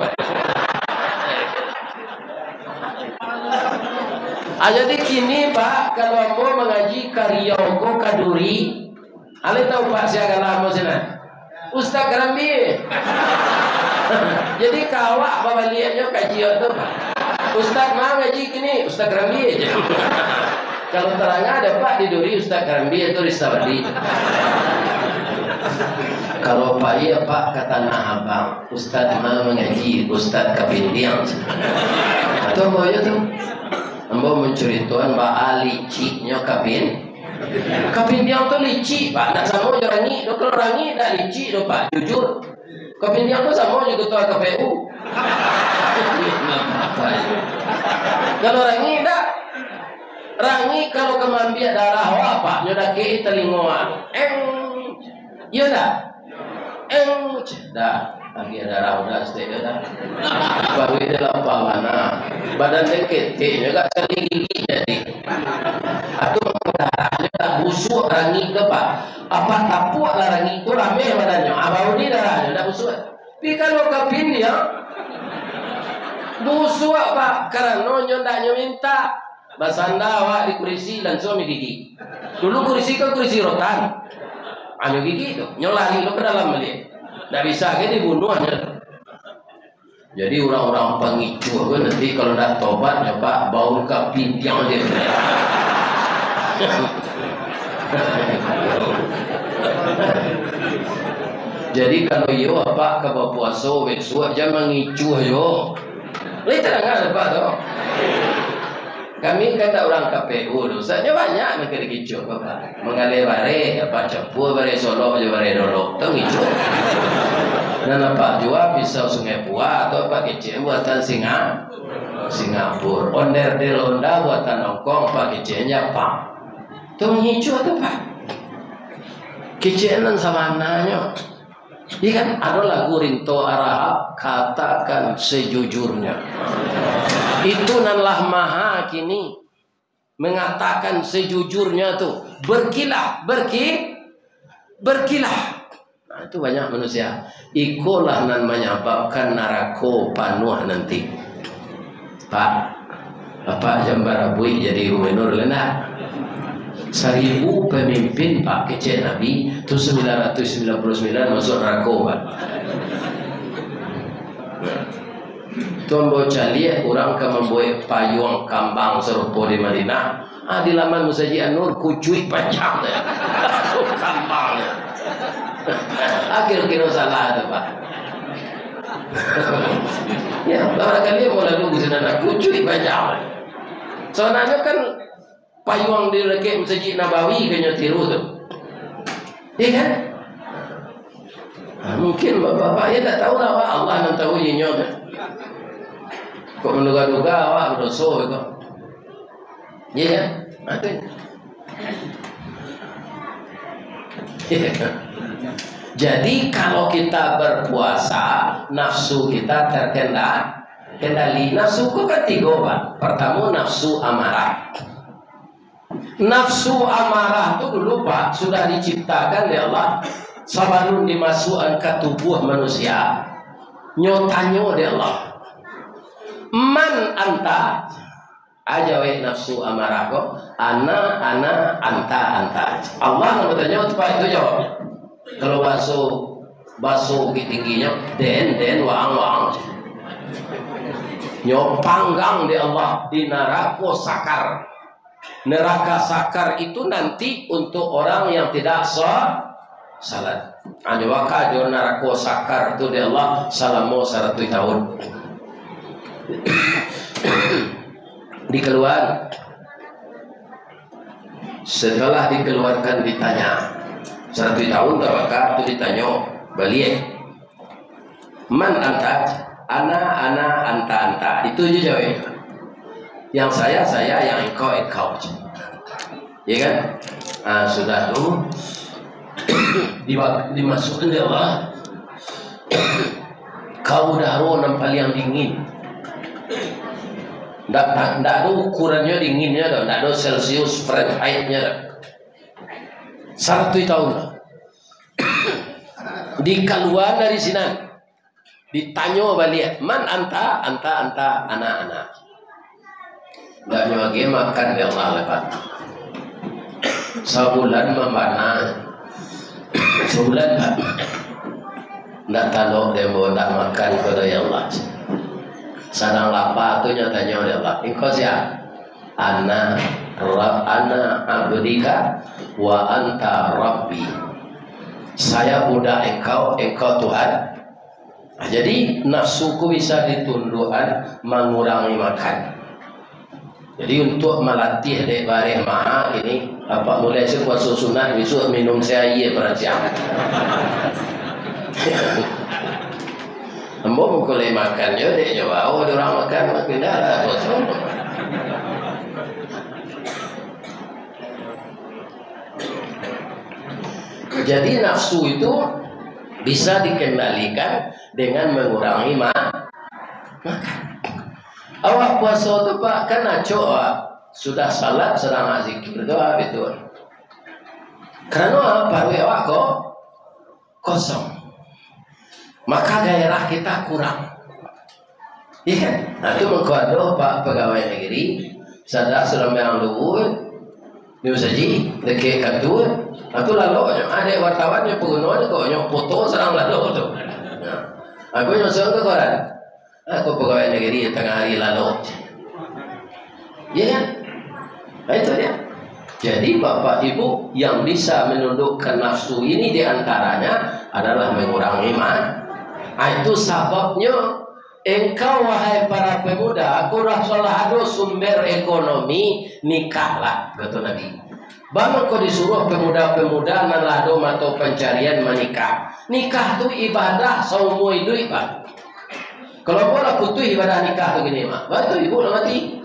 Jadi kini Pak kalau mau mengaji Karyogo Kaduri, ale tahu Pak saya lama sana. Ustaz Garambi. Jadi kawak babaliannya kajian tu Pak. Ustaz mau ngaji kini Ustaz Garambi aja. Kalau terang ada Pak di Duri Ustaz Garambi itu Ristabadi. Kalau Pak iya Pak kata nak abang Ustaz mau mengaji Ustaz Kapindiang. Atau mau aja tu. Ambo menceritakan Mbak Ali ciknya Kapindiang tu licik Pak. Tak sama je rangi. Kalau rangi tak licik tu Pak. Jujur. Kapindiang tu sama je ketua KPU. Kalau rangi tak. Rangi kalau kemambiak darah apa? Nyoda ke telingoan. Iya dah. Dah. Lagi darah udah stay dah. Baru dia lapang mana. Badan deket juga sekali gigi jadi. Atau darahnya tak busuk rangi ke Pak. Apa tapuak lah rangi itu rame badannya. Baru dia darahnya tak busuk. Tapi kalau kapin dia busuk Pak. Karena nyondaknya minta. Basanda awak di kursi dan suami gigi. Dulu kursi kan kursi rotan. Hanya gigi itu. Nyolari lo ke dalam beli. Tidak bisa kan dibunuh aja. Jadi orang-orang pengicu kan nanti kalau nak tobat ya Pak bau kapindiang dia. Jadi kalau yo apa ke puasa besok jangan mengicu yo. Lihat tak Pak tu. Kami kata orang KPU tu, saja banyak negeri gicu Bapak. Mengalir bare, apa campur bare Solo, bare Dolok, tu gicu. Dan apa jua pisau Sungai Pua atau apa kecil buatan Singapura. Onder de Londa buatan Hongkong, apa kecilnya Jepang. Tu gicu tu Pak. Kecilan sama nanya. Ikan ada lagu Rinto Arahap katakan sejujurnya. Itu nanlah maha kini mengatakan sejujurnya tuh berkilah berkilah. Nah, itu banyak manusia. Ikulah nan menyebabkan narako panuh nanti. Bapak Jambar Abui jadi Rumenur Lena. 1000 pemimpin Pak kecil Nabi itu 999 masuk neraka Pak. Tuan bocah lihat orang ke membuat payung kambang serupa di Madinah. Di laman Musaji Anur kucuit panjang ya. Kambang. Akhir kira salah tu Pak. Ya, barangkali mau lalu ke sana kucuit panjang. Soalnya kan payung di rekek Masjid Nabawi kena tiru tu. Iya kan? Mungkin bapak ya tak tahu lah Allah yang tahu jinya kan. Kok menduga-duga awak berdosa itu. Iya kan? Jadi kalau kita berpuasa nafsu kita terkendali. Nafsu ku kan 3 Pak. Pertama nafsu amarah. Nafsu amarah itu dulu Pak sudah diciptakan oleh Allah sebelum dimasukkan ke tubuh manusia. Nyotanya oleh Allah. Man anta aja we nafsu amarah kok. Ana anta. Allah nggak bertanya Pak itu jawabnya. Kalau baso tingginya den waang. Nyopanggang di Allah di neraka sakar. Neraka sakar itu nanti untuk orang yang tidak salat. Anjawaka di neraka sakar itu di Allah selama 100 tahun. Dikeluar. Setelah dikeluarkan ditanya 1 tahun tak itu ditanya balik, man anta, ana anta, itu aja jawab. Yang saya, yang engkau ya kan? Sudah tuh dimasukkan dia Allah. Kau udara nampak yang dingin. Nggak ada ukurannya dinginnya, nggak ada Celsius Fahrenheit-nya. 1 tahun dikeluar dari sini, ditanya balik, man anta, anak-anak. Nggak nyagi makan dia Allah lepas. Sebulan membana, sebulan nggak tahu dia mau tak makan kepada Allah. Sadang lapar tu nyatanya oleh Allah. Engkau siapa? Ana abdika wa anta rabbi. Saya budak engkau, engkau Tuhan. Jadi nafsuku bisa ditundukkan, mengurangi makan. Jadi untuk melatih dek bareh maha ini apa mulai puasa sunat besok minum air pada siang. Ambo mengkulai makan yo dek nyawa oh orang makan darah kosong. Jadi nafsu itu bisa dikendalikan dengan mengurangi makan. Awak puasa tu pak kan aco sudah salat sedang zikir doa betul. Karena apa? Awak kok kosong. Maka gairah kita kurang. Iya, nah itu mengkodoh pak pegawai negeri sadar sudah memang luhur ni saji dekat kantor atau lalu ada wartawannya pengguna kok nyok foto serang lalu tu. Aku nyosong ke koran. Aku pegawai negeri tengah hari lalu. Ya, nah, itu dia. Jadi bapak ibu yang bisa menundukkan nafsu ini diantaranya adalah mengurangi makan. Itu sebabnya engkau wahai para pemuda, aku rasalah ada sumber ekonomi nikahlah kata Nabi. Bagaimana kau disuruh pemuda-pemuda nalado atau pencarian menikah? Nikah itu ibadah, seumur hidup ibadah. Kalau bola putih ibadah nikah begini mah, betul ibu nak mati.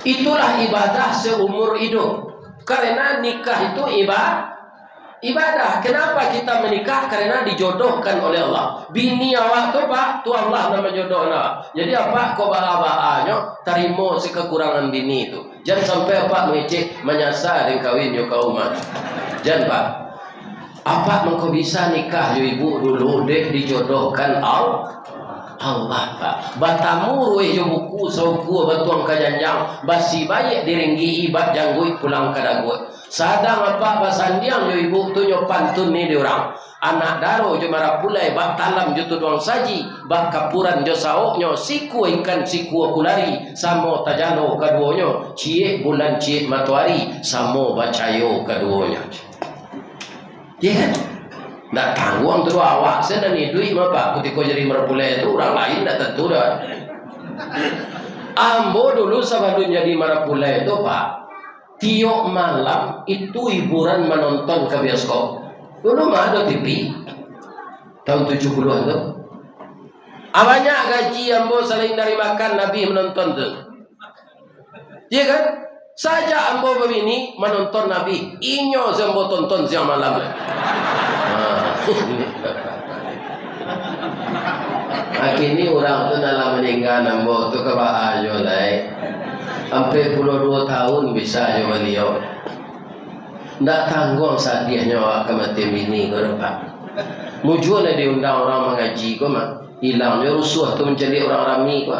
Itulah ibadah seumur hidup. Karena nikah itu ibadah. Kenapa kita menikah? Karena dijodohkan oleh Allah. Bini awak tu pak, tu Allah nama jodohna. Jadi apa? Kau baha-bahanya tarimo si kekurangan bini itu. Jangan sampai apa mengecek menyasar dan kawin yo kauman. Jangan pak. Apa engkau bisa nikah yo ibu dulu dek dijodohkan Allah pak. Batamu ruwe yo buku sauku batuang kajanjang basi baik diringgi ibat janggui pulang kadagut. Sadang apa basandiang yo ibu tu nyo pantun ni diorang. Anak daro jo marah pulai bak talam jo tu doang saji bak kapuran jo saoknyo siku ikan siku kulari samo tajano kaduonyo cie bulan cie matahari samo bacayo kaduonyo. Ya, nak tanggung tu awak sedang hidup apa? Ketika jadi marapulai itu orang lain tak tentu dah. Ambo dulu sebelum jadi marapulai itu pak, tiap malam itu hiburan menonton ke bioskop. Dulu mah ada TV tahun 70-an tu. Banyak gaji ambo selain dari makan Nabi menonton tu. Ya kan? Saja ambo begini menonton Nabi, inyo sambo tonton siang malam. Akhirnya orang tu dalam meninggal ambo tu kebahayo lai. Sampai 22 tahun bisa jo beliau. Ndak tanggung sadiahnya awak kematian bini ko pak. Mujur lah diundang orang mengaji ko mah. Hilangnya rusuh tu mencari orang rami ko.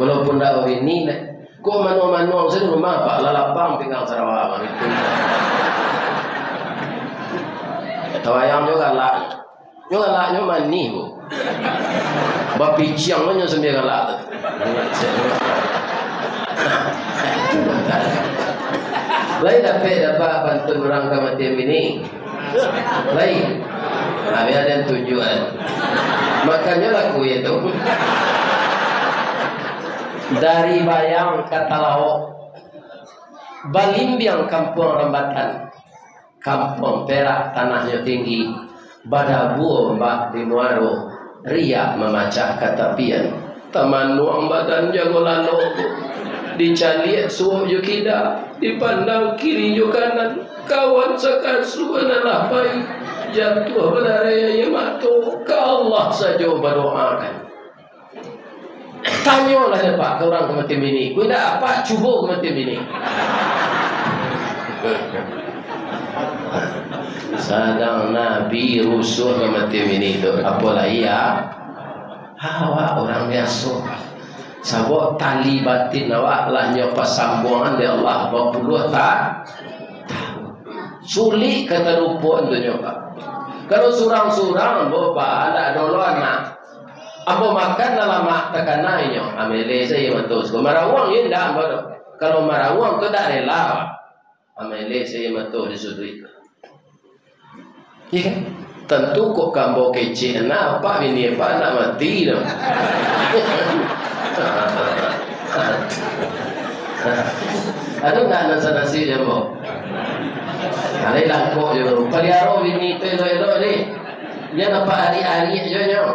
Walaupun ndak bini lah. Kau manu-manu saya rumah pak lalapang pinggang Sarawak itu. Tawayang juga galaknya mani bu. Bapi ciangnya sambil galak. Lain dapat pantun orang kematian ini. Lain. Tapi ada tujuan. Makanya laku itu. Dari Bayang ke Talaok, Balimbiang kampung Rambatan, kampung Perak tanahnya tinggi, Badabuo mbak di Muaro, Ria memacah katapian, taman nuang badan jago lalu, dicaliak suo yukida, dipandang kiri yo kanan, kawan sekasu adalah baik, jatuh berarea yamato, ke Allah saja berdoakan. Tanyalah ya Pak ke orang kematian ini, kau dah apa cuba kematian ini? Sadang Nabi rusuh kematian ini tu, apalah ia? Awak orang biasa. Sabuk tali batin awak lah nyoba sambungan dari Allah berpuluh tak. Sulit kata rupa tu nyoba. Kalau surang-surang bapak ada dulu anak. Apa makan dalam mak tekanainya, amele saya matus. Kalau marawang ini dah bodoh. Kalau marawang tu dah rela, amele saya matus disudui. Iya, tentu kok kambo kecil, apa ini apa nak mati dah. Ada nak nasi jambo. Ada langkok je. Kaliaro ini tu ni. Dia dapat hari-hari je nyo.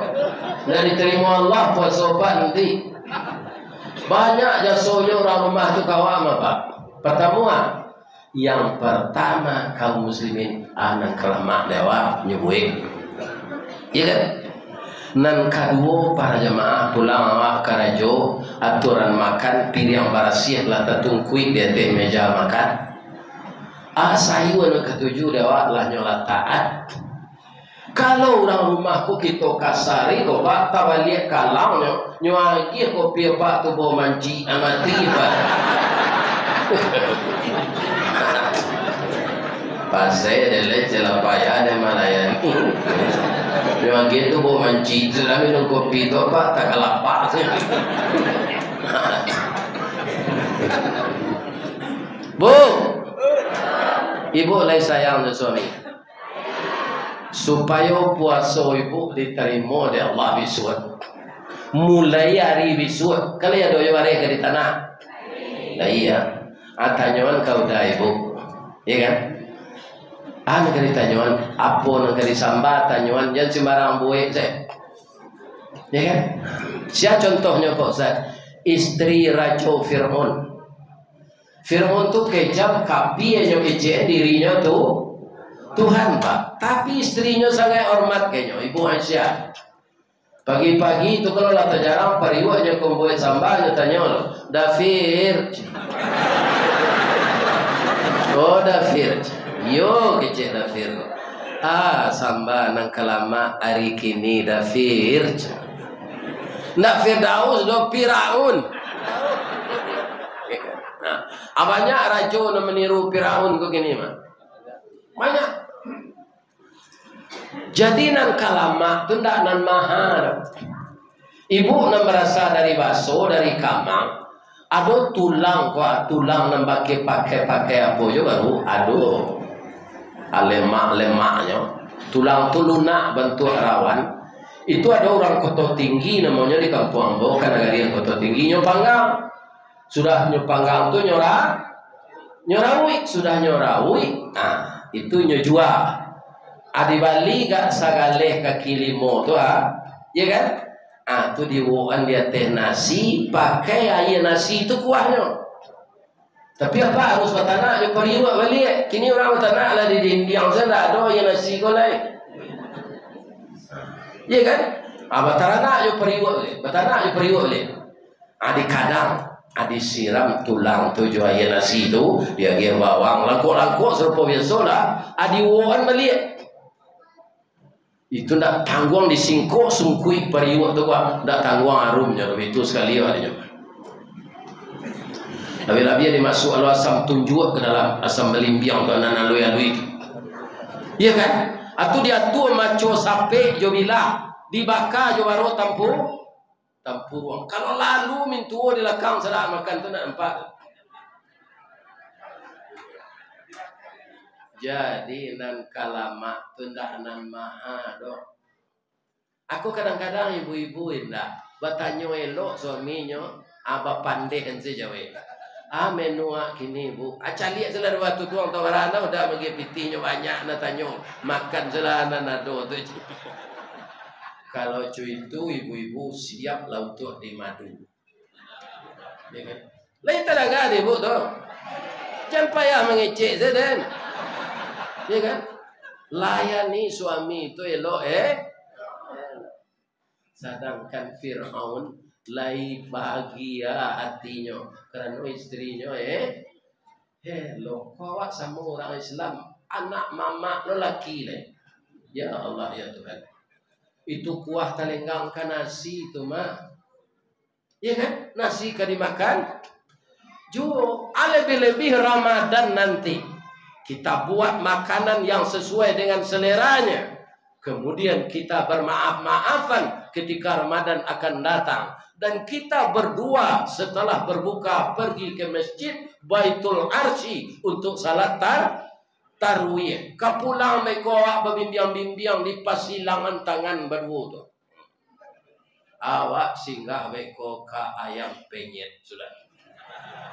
Dan diterima Allah buat sobat nanti. Banyak jasonya orang rumah tu kawam apa? Pertama, yang pertama kaum muslimin anak kelamak dewa nyubuik. Iya kan? Nan kedua para jemaah pulang awak karajo aturan makan piring barasih lah tertungkui di atas meja makan. Sayu yang ketujuh dewa lah nyolat taat. Kalau orang rumahku kita kasari kau pak tabalik kalau nyuagi kopi pak tu bawa manci amati pak. Pasai adalah celapaya dan malayan. Nyuagi tu bawa manci sudah minum kopi tu pak tak kalapak sih. Bu, ibu lagi sayang dengan suami. Supaya puasa ibu diterima oleh Allah bisuat. Mulai hari bisuat. Kalau ya doa mereka di tanah. Nah iya. Tanyawan kau dah ibu. Ya kan? Nak ditanyawan. Apa nak disambat tanyawan. Jangan sembarang buat saya. Ya kan? Siapa contohnya kok saya? Istri Raja Fir'aun. Fir'aun tu kejam kapi yang kejam dirinya tu Tuhan Pak, tapi istrinya sangat hormat kayaknya, Ibu Aisyah. Pagi-pagi itu kalau lah terjarang pariwaknya komboy sambal, tanya lo, Dafir. Oh Dafir, yo kecil Dafir. Sambal nang kelama hari kini Dafir. Nak Firdaus do Firaun. Nah, banyak raja nak meniru Firaun kok gini mah. Banyak. Jadi nan kalama tu ndak nan mahal. Ibu nan merasa dari baso dari kamang, ada tulang nan pakai apa je baru aduh. Lemak-lemaknya, tulang tu lunak bentuk rawan. Itu ada orang Kota Tinggi namanya di Kampung Ambo, kan negari yang Kota Tinggi nyopanggang. Sudah nyopanggang tu nyorawi, sudah nyorawi. Nah, itu nyojual. Adi Bali gak sagaleh kaki limo tu ya kan? Tu dibuat dia teh nasi pakai air nasi itu kuahnya. Tapi apa harus bertanah di periwak balik? Kini orang bertanah lah di dinding saya tak ada air nasi kau lain. Ya kan? Bertanah di periwak balik, bertanah di periwak balik. Di kadang adi siram tulang tu jual air nasi tu dia bawang langkuk-langkuk serupa biasa lah. Adi wuan balik. Itu nak tangguang disingkuk sungkui periwak tu gua nak tangguang harumnya itu sekali adanya. Tapi dia dimasuk alu asam tunjuk ke dalam asam melimbiang tu anak alui-alui. Iya kan? Atau dia tu maco sape jo bila dibakar jo baru tampur. Kalau lalu mintu di belakang sedang makan tu nak nampak. Jadi nan kalama tundak nan maha dok. Aku kadang-kadang ibu-ibu indah bertanya elok suaminya, apa pandai hensi jawe. Menua kini bu, lihat selera waktu tuang tawarana udah bagi pitinya banyak na tanyo makan selana nado tu. Kalau cuy itu ibu-ibu siap lah untuk dimadu. Ya kan? Lain talaga ibu tu. Jangan payah mengecek saja. Ya kan? Layani suami itu elok sedangkan Fir'aun lai bahagia hatinya karena istrinya lo kawat sama orang Islam anak mama lo laki le. Ya Allah ya Tuhan, itu kuah talenggang kan nasi itu mah, ya kan, nasi kan dimakan jo lebih-lebih Ramadan nanti kita buat makanan yang sesuai dengan seleranya, kemudian kita bermaaf-maafan ketika Ramadan akan datang, dan kita berdua setelah berbuka pergi ke masjid Baitul Arsy untuk salat tarawih. Kapulang mereka berbimbang-bimbang di pasilangan tangan berdua. Awak singgah mereka ke ayam penyet sudah.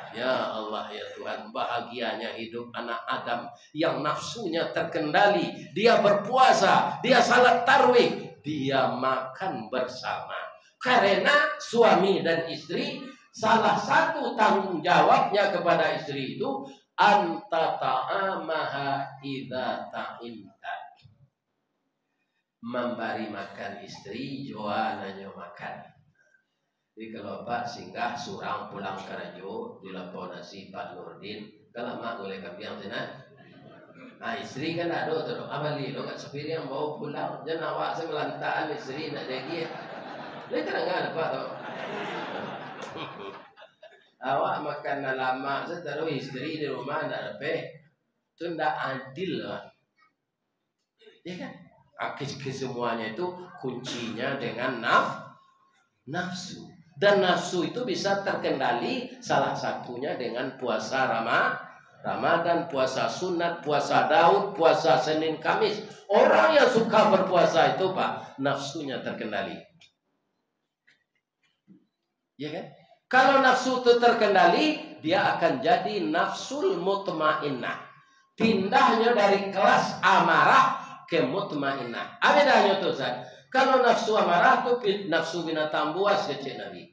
Ya Allah ya Tuhan, bahagianya hidup anak Adam yang nafsunya terkendali. Dia berpuasa, dia salat tarawih, dia makan bersama. Karena suami dan istri, salah satu tanggung jawabnya kepada istri itu anta ta'amaha idza ta'imta. Memberi makan istri, joananya makan. Jadi kalau Pak singgah surang pulang ke Rajo di lapor nasi Pak Nurdin, kalau mak boleh kampiang sana. Nah istri kan ada tu, abali lo kat sepiri yang bawa pulang, jangan awak saya melantaan istri nak lagi. Dia kadang-kadang apa tu? Awak makan lama, saya taruh istri di rumah nak dapat, tu tidak adil lah. Ya kan? Kesemuanya itu kuncinya dengan nafsu. Dan nafsu itu bisa terkendali salah satunya dengan puasa Ramadan, puasa sunat, puasa Daud, puasa Senin Kamis. Orang yang suka berpuasa itu Pak, nafsunya terkendali. Ya kan? Kalau nafsu itu terkendali, dia akan jadi nafsul mutmainnah. Pindahnya dari kelas amarah ke mutmainnah. Apa bedanya tuh Ustaz? Kalau nafsu amarah itu nafsu binatang buas kecil Nabi.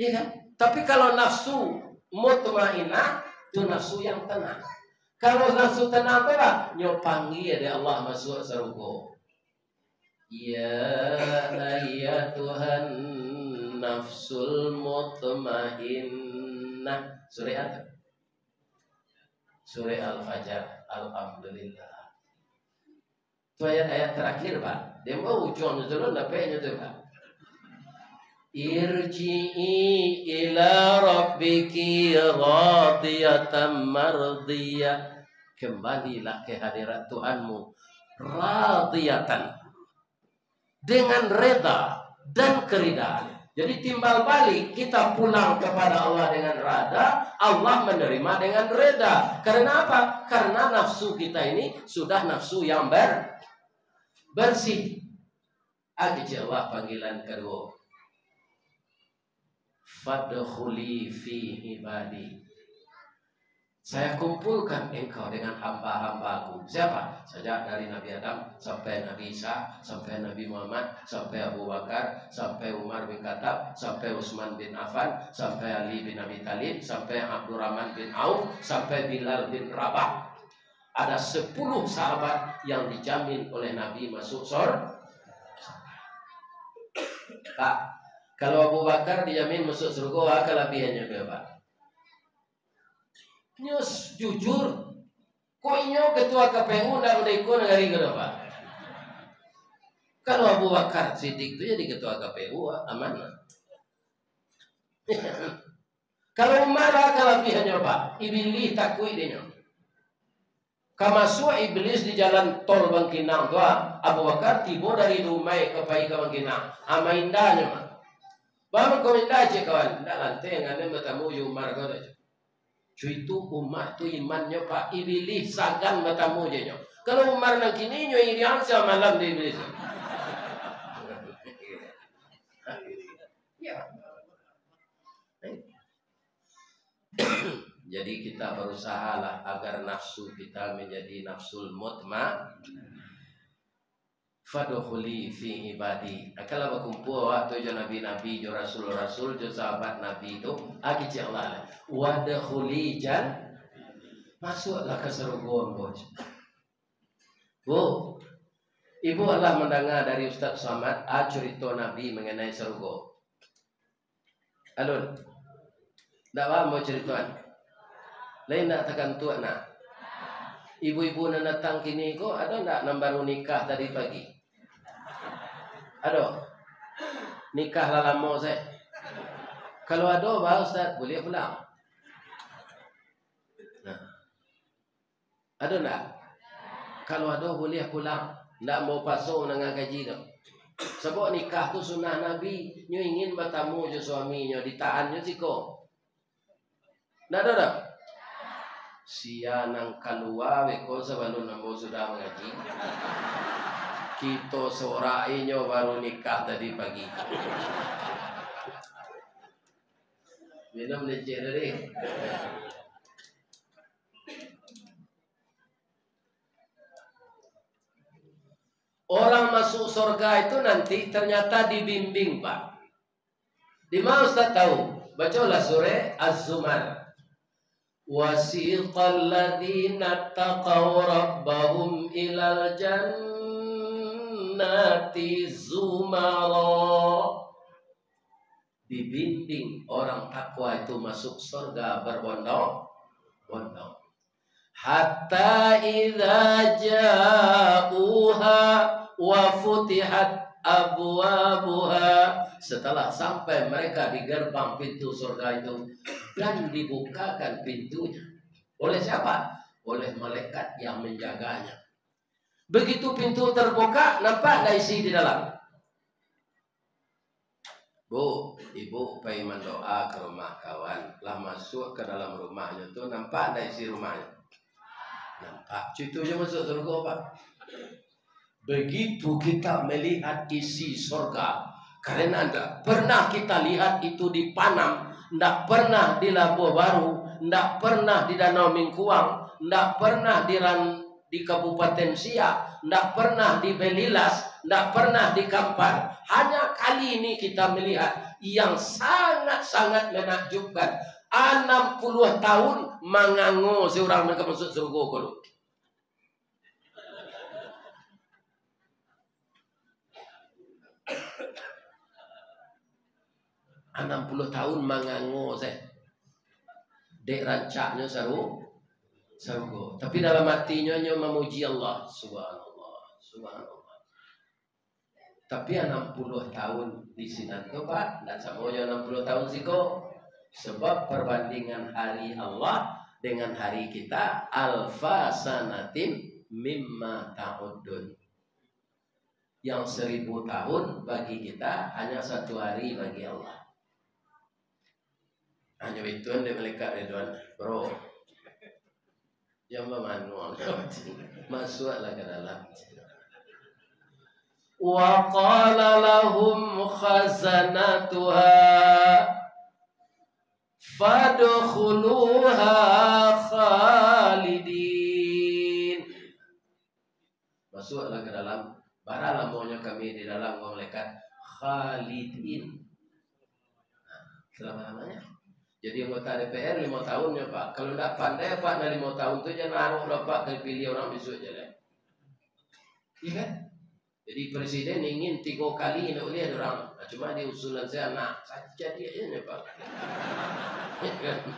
Iya kan? Tapi kalau nafsu mutmainnah itu nafsu yang tenang. Kalau nafsu tenang itu lah nyopangi ya Allah masuk surga. Ya Tuhan nafsul mutmainnah. Surah apa? Surah Al-Fajr. Alhamdulillah. Itu ayat-ayat terakhir Pak. Dia mau ujung dulu dapatnya tu Pak. Irji'i ila rabbiki radiyatan mardiyah. Kembalilah ke hadirat Tuhanmu radiyatan, dengan reda dan keridaan. Jadi timbal balik kita pulang kepada Allah dengan reda, Allah menerima dengan reda. Karena apa? Karena nafsu kita ini sudah nafsu yang bersih. Jawab panggilan kedua. Fadkhuli fi ibadi. Saya kumpulkan engkau dengan hamba-hambaku. Siapa? Sejak dari Nabi Adam sampai Nabi Isa, sampai Nabi Muhammad, sampai Abu Bakar, sampai Umar bin Khattab, sampai Utsman bin Affan, sampai Ali bin Abi Thalib, sampai Abdurrahman bin Auf, sampai Bilal bin Rabah. Ada 10 sahabat yang dijamin oleh Nabi masuk surga. Pak, kalau Abu Bakar dijamin masuk surga, apa kelebihannya berapa? Nyus jujur, kok inyo ketua KPU ndak udah ikut negari kenapa? Kalau Abu Bakar Siddiq itu jadi ketua KPU aman. Kalau Umar kelebihannya Pak, iblis takui dia. Kamasuk iblis di jalan tol Bangkinang tu Abu Bakar tiba dari Dumai ke Pai ke Bangkinang. Ama indahnya mah. Bang kau indah je kawan, ndak lantai ngane bertemu Umar kau dah. Itu Umar tu imannya Pak Iblis sagan bertamu je nyo. Kalau Umar nang kini nyo ini ansa malam di Iblis. Ya. Jadi kita berusahalah agar nafsu kita menjadi nafsul mutma. Fadkhuli fi ibadi. Akala berkumpul waktu jo nabi-nabi, jo rasul-rasul, jo sahabat nabi itu, aki Allah. Wadkhuli jan, masuklah ke surga bos. Bu, ibu Allah mendengar dari Ustaz Samad cerita nabi mengenai surga. Alun, tak paham mau cerita? Lain nak tekan tua nak. Ibu-ibu nak datang kini ko ada tak yang baru nikah tadi pagi? Ada. Nikah lah lama saya. Kalau ada bah Ustaz boleh pulang. Nah. Ada tak? Kalau ada boleh pulang. Tak mau pasang dengan gaji tu. Sebab nikah tu sunnah Nabi. Nyo ingin bertamu je suaminya, ditahan nyo siko. Tak ada tak? Sia nang keluar weko sebelum nambo sudah mengaji. Kita seorangnya baru nikah tadi pagi. Minum leceh tadi. Orang masuk surga itu nanti ternyata dibimbing Pak. Di mana Ustaz tahu? Bacalah surah Az-Zumar. Wasiqal ladzina taqaw rabbahum ilal jannati zumara. Dibimbing orang takwa itu masuk surga berbondong-bondong. Hatta idza ja'uha wa futihat abwabuha. Setelah sampai mereka di gerbang pintu surga itu dan dibukakan pintunya. Oleh siapa? Oleh malaikat yang menjaganya. Begitu pintu terbuka, nampak ada isi di dalam. Bu, ibu pengen mendoa ke rumah kawan, lah masuk ke dalam rumahnya tuh, nampak ada isi rumahnya. Nampak, cucunya masuk surga Pak. Begitu kita melihat isi surga, karena tidak pernah kita lihat itu di Panam, tidak pernah di Labuan Baru, tidak pernah di Danau Mingkuang, tidak pernah di Kabupaten Siak, tidak pernah di Belilas, tidak pernah di Kampar. Hanya kali ini kita melihat yang sangat-sangat menakjubkan. 60 tahun mengangu seorang mereka masuk surga kalau. 60 tahun mengangu saya. Dek rancaknya seru. Tapi dalam hatinya memuji Allah. Subhanallah. Subhanallah. Tapi 60 tahun di sini tu Pak, dan semuanya 60 tahun siko. Sebab perbandingan hari Allah dengan hari kita alfa sanatin mimma ta'udun. Yang 1000 tahun bagi kita hanya 1 hari bagi Allah. Hanya itu dia malaikat Ridwan, bro. Yang manual masuklah ke dalam. Wa qala lahum khazanatuha fadkhuluha khalidin. Masuklah ke dalam. Baralah maunya kami di dalam malaikat khalidin. Selama-lamanya. Jadi anggota DPR 5 tahun ya Pak. Kalau tidak pandai Pak, dari 5 tahun itu jangan naruh Pak kepilih orang besok je lah. Iya kan? Jadi presiden ingin 3 kali nak lihat orang. Nah, cuma di usulan saya nak saja dia aja Pak. Ya kan?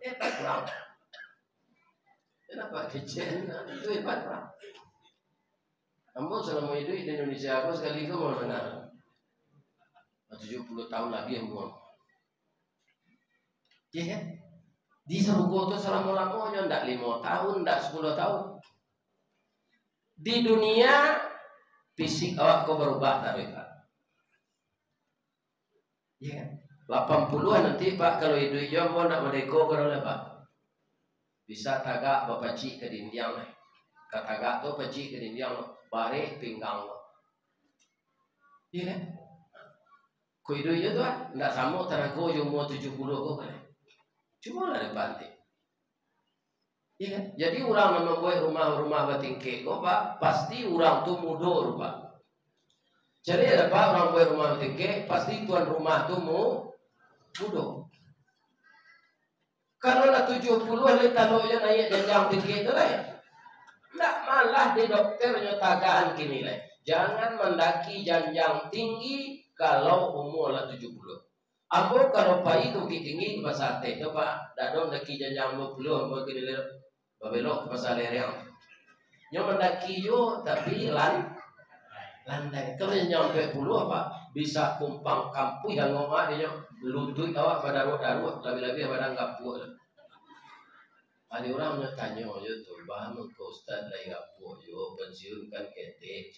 Hebat orang. Kenapa kecil? Itu hebat orang. Kamu selama hidup di Indonesia apa sekali itu mau benar? 70 tahun lagi yang mau. Ya kan? Di surga itu selama-lamanya tidak 5 tahun, tidak 10 tahun. Di dunia fisik awak kau berubah tapi Pak. Ya kan? 80-an nanti Pak kalau hidup jam mau nak merdeka kalau Pak. Bisa tagak bapacik ke dindiang. Katagak tu pacik ke dindiang bare pinggang. Iya kan? Ko hidup je tu ndak sama terago umur 70 ko kan. Cuma lah depan tu. Iya kan? Jadi orang yang membuat rumah-rumah bertingkik ko Pak, pasti orang tu muda Pak. Jadi ada Pak orang buat rumah bertingkik, pasti tuan rumah tu muda. Kalau lah 70 le kalau je naik jenjang tinggi tu lah. Ndak malah di dokternya tagaan kini lah. Jangan mendaki jenjang tinggi kalau umur lah 70. Ambo kalau pai tu tinggi ke pasar teh tu Pak, dak dong daki jenjang 50 ambo kini le babelok ke pasar lereng. Nyo mendaki yo tapi landai. Kalau nyampe 10 apa bisa kumpang kampuh yang ngomong dia lutut awak pada darut lebih-lebih pada gapuh. Ada orang nak tanya je tu, bah mengko ustaz lai gapuh yo pensiun kan ketek.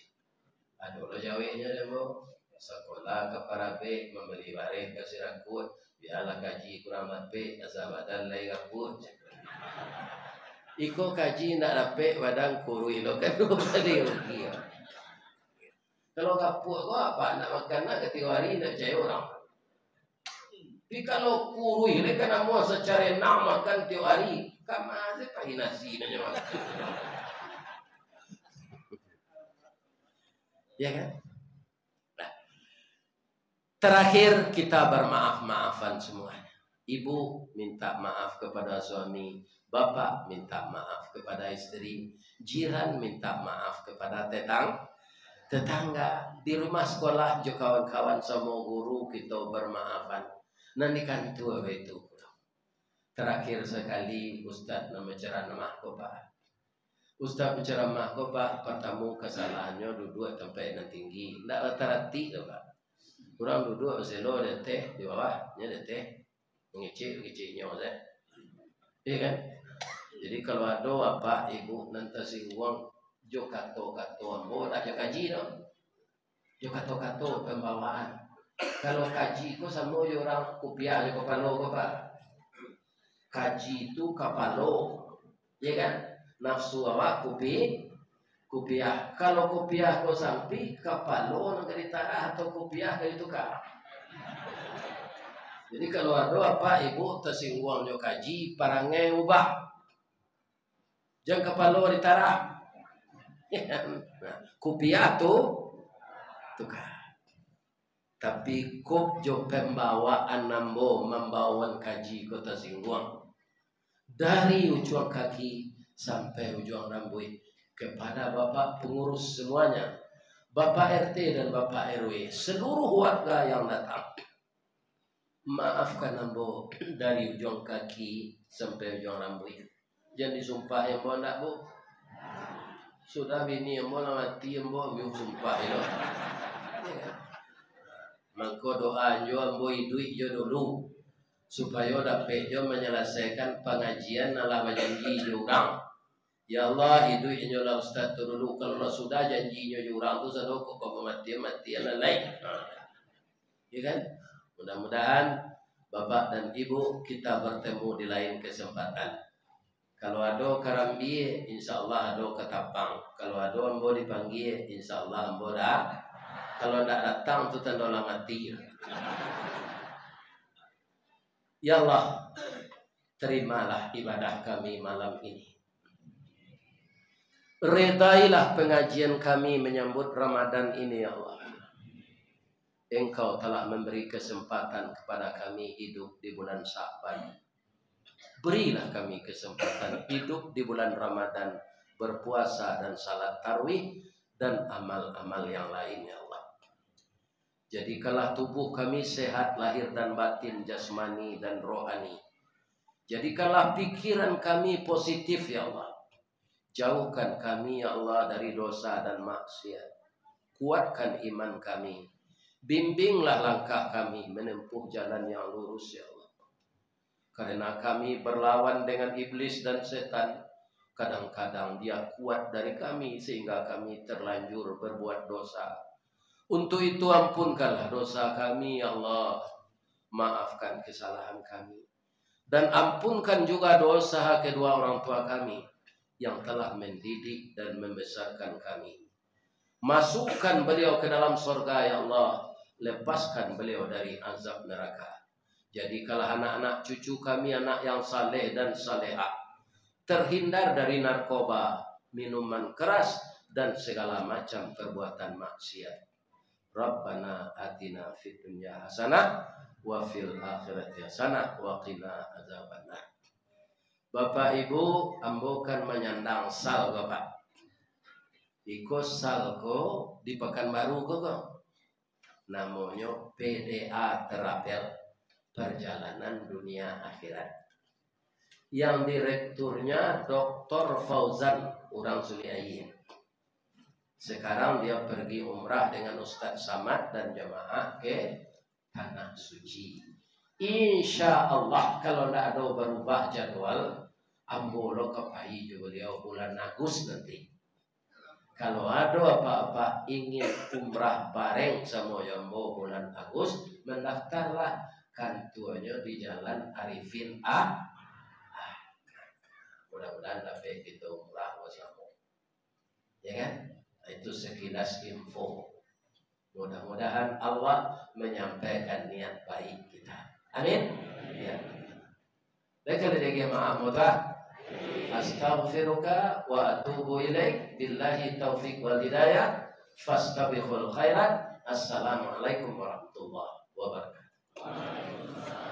Ada lo jawabnya dia mau sekolah ke Parabe membeli barang ke Sirakut biarlah gaji kurang lebih asabadan lai gapuh. Iko kaji nak dapat badang kurui lo kan tadi rugi. Kalau kapuk kau apa nak makan nak ketiga hari nak cari orang. Tapi kalau kurui ni kan mau secara nak makan tiap hari, kama se pahi nasi nanya. Ya kan? Nah. Terakhir kita bermaaf-maafan semuanya. Ibu minta maaf kepada suami, bapak minta maaf kepada istri, jiran minta maaf kepada tetangga di rumah sekolah jo kawan-kawan sama guru kita bermaafan. Nanti kan itu itu. Terakhir sekali Ustaz nama ceramah ko Pak. Ustaz berceramah ko Pak, pertama kesalahannya duduk sampai nan tinggi. Ndak rata-rati Pak. Kurang duduk selo de teh di bawahnya de teh. Ngecek-ngeceknya saya. Iya kan? Jadi kalau ada apa ibu nanti singgung jo kato-kato ambo tak kaji no. Jo kato-kato pembawaan. Kalau kaji ko sama orang kupiah jo kapalo ko Pak. Kaji itu kapalo. Ya kan? Nafsu awak kupiah. Kalau kupiah ko sampai kapalo nang geritara atau kupiah dari tukar. Jadi kalau ada apa ibu tersinggung jo kaji parangai ubah. Jangan kapalo ditara. Nah, kupiah tu tukar. Tapi kop jo pembawaan nambo membawakan kaji kota singguang dari ujung kaki sampai ujung rambut kepada bapak pengurus semuanya, bapak RT dan bapak RW, seluruh warga yang datang. Maafkan nambo dari ujung kaki sampai ujung rambut. Jangan disumpah yang mau nak bu. Sudah bini yang mau mati yang mau sumpah itu. Mangko doa jo ambo duit jo dulu supaya dapat jo menyelesaikan pengajian ala janji jurang. Ya Allah duit jo lah ustaz tu dulu kalau sudah janjinya jurang tu sadok kok mati lain. Ya kan? Mudah-mudahan Bapak dan Ibu kita bertemu di lain kesempatan. Kalau ada karambi, insya Allah ada ketapang. Kalau ada ambo dipanggil, insya Allah ambo dah. Kalau tidak datang itu tanda mati. Ya Allah, terimalah ibadah kami malam ini. Redailah pengajian kami menyambut Ramadan ini ya Allah. Engkau telah memberi kesempatan kepada kami hidup di bulan Sya'ban. Berilah kami kesempatan hidup di bulan Ramadan, berpuasa dan salat tarawih dan amal-amal yang lain ya Allah. Jadikanlah tubuh kami sehat lahir dan batin, jasmani dan rohani. Jadikanlah pikiran kami positif ya Allah. Jauhkan kami ya Allah dari dosa dan maksiat. Kuatkan iman kami. Bimbinglah langkah kami menempuh jalan yang lurus ya Allah. Karena kami berlawan dengan iblis dan setan. Kadang-kadang dia kuat dari kami sehingga kami terlanjur berbuat dosa. Untuk itu ampunkanlah dosa kami ya Allah. maafkan kesalahan kami. Dan ampunkan juga dosa kedua orang tua kami yang telah mendidik dan membesarkan kami. Masukkan beliau ke dalam surga ya Allah. Lepaskan beliau dari azab neraka. Jadikanlah anak-anak cucu kami anak yang saleh dan salehah. Terhindar dari narkoba, minuman keras, dan segala macam perbuatan maksiat. Rabbana atina fid dunya hasanah wa fil akhirati hasanah wa qina adzabannar. Bapak Ibu, ambo kan menyandang sal Bapak. Iko sal ko di Pekanbaru kok. Namanya PDA Terapel, Perjalanan Dunia Akhirat. Yang direkturnya Dr. Fauzan orang Suliayin. Sekarang dia pergi umrah dengan Ustadz Samad dan jamaah ke Tanah Suci. Insya Allah kalau tidak ada berubah jadwal, ambolo kepai juga beliau bulan Agustus nanti. Kalau ada apa-apa ingin umrah bareng sama Jambo bulan Agustus, mendaftarlah, kantornya di Jalan Arifin A. Mudah-mudahan dapat kita umrah bersama. Ya kan? Itu sekilas info. Mudah-mudahan Allah menyampaikan niat baik kita. Amin. Ya. Lekal lagi maaf mudah. Astaghfiruka wa atubu ilaik. Billahi taufiq wal hidayah. Fastabiqul khairat. Assalamualaikum warahmatullahi wabarakatuh.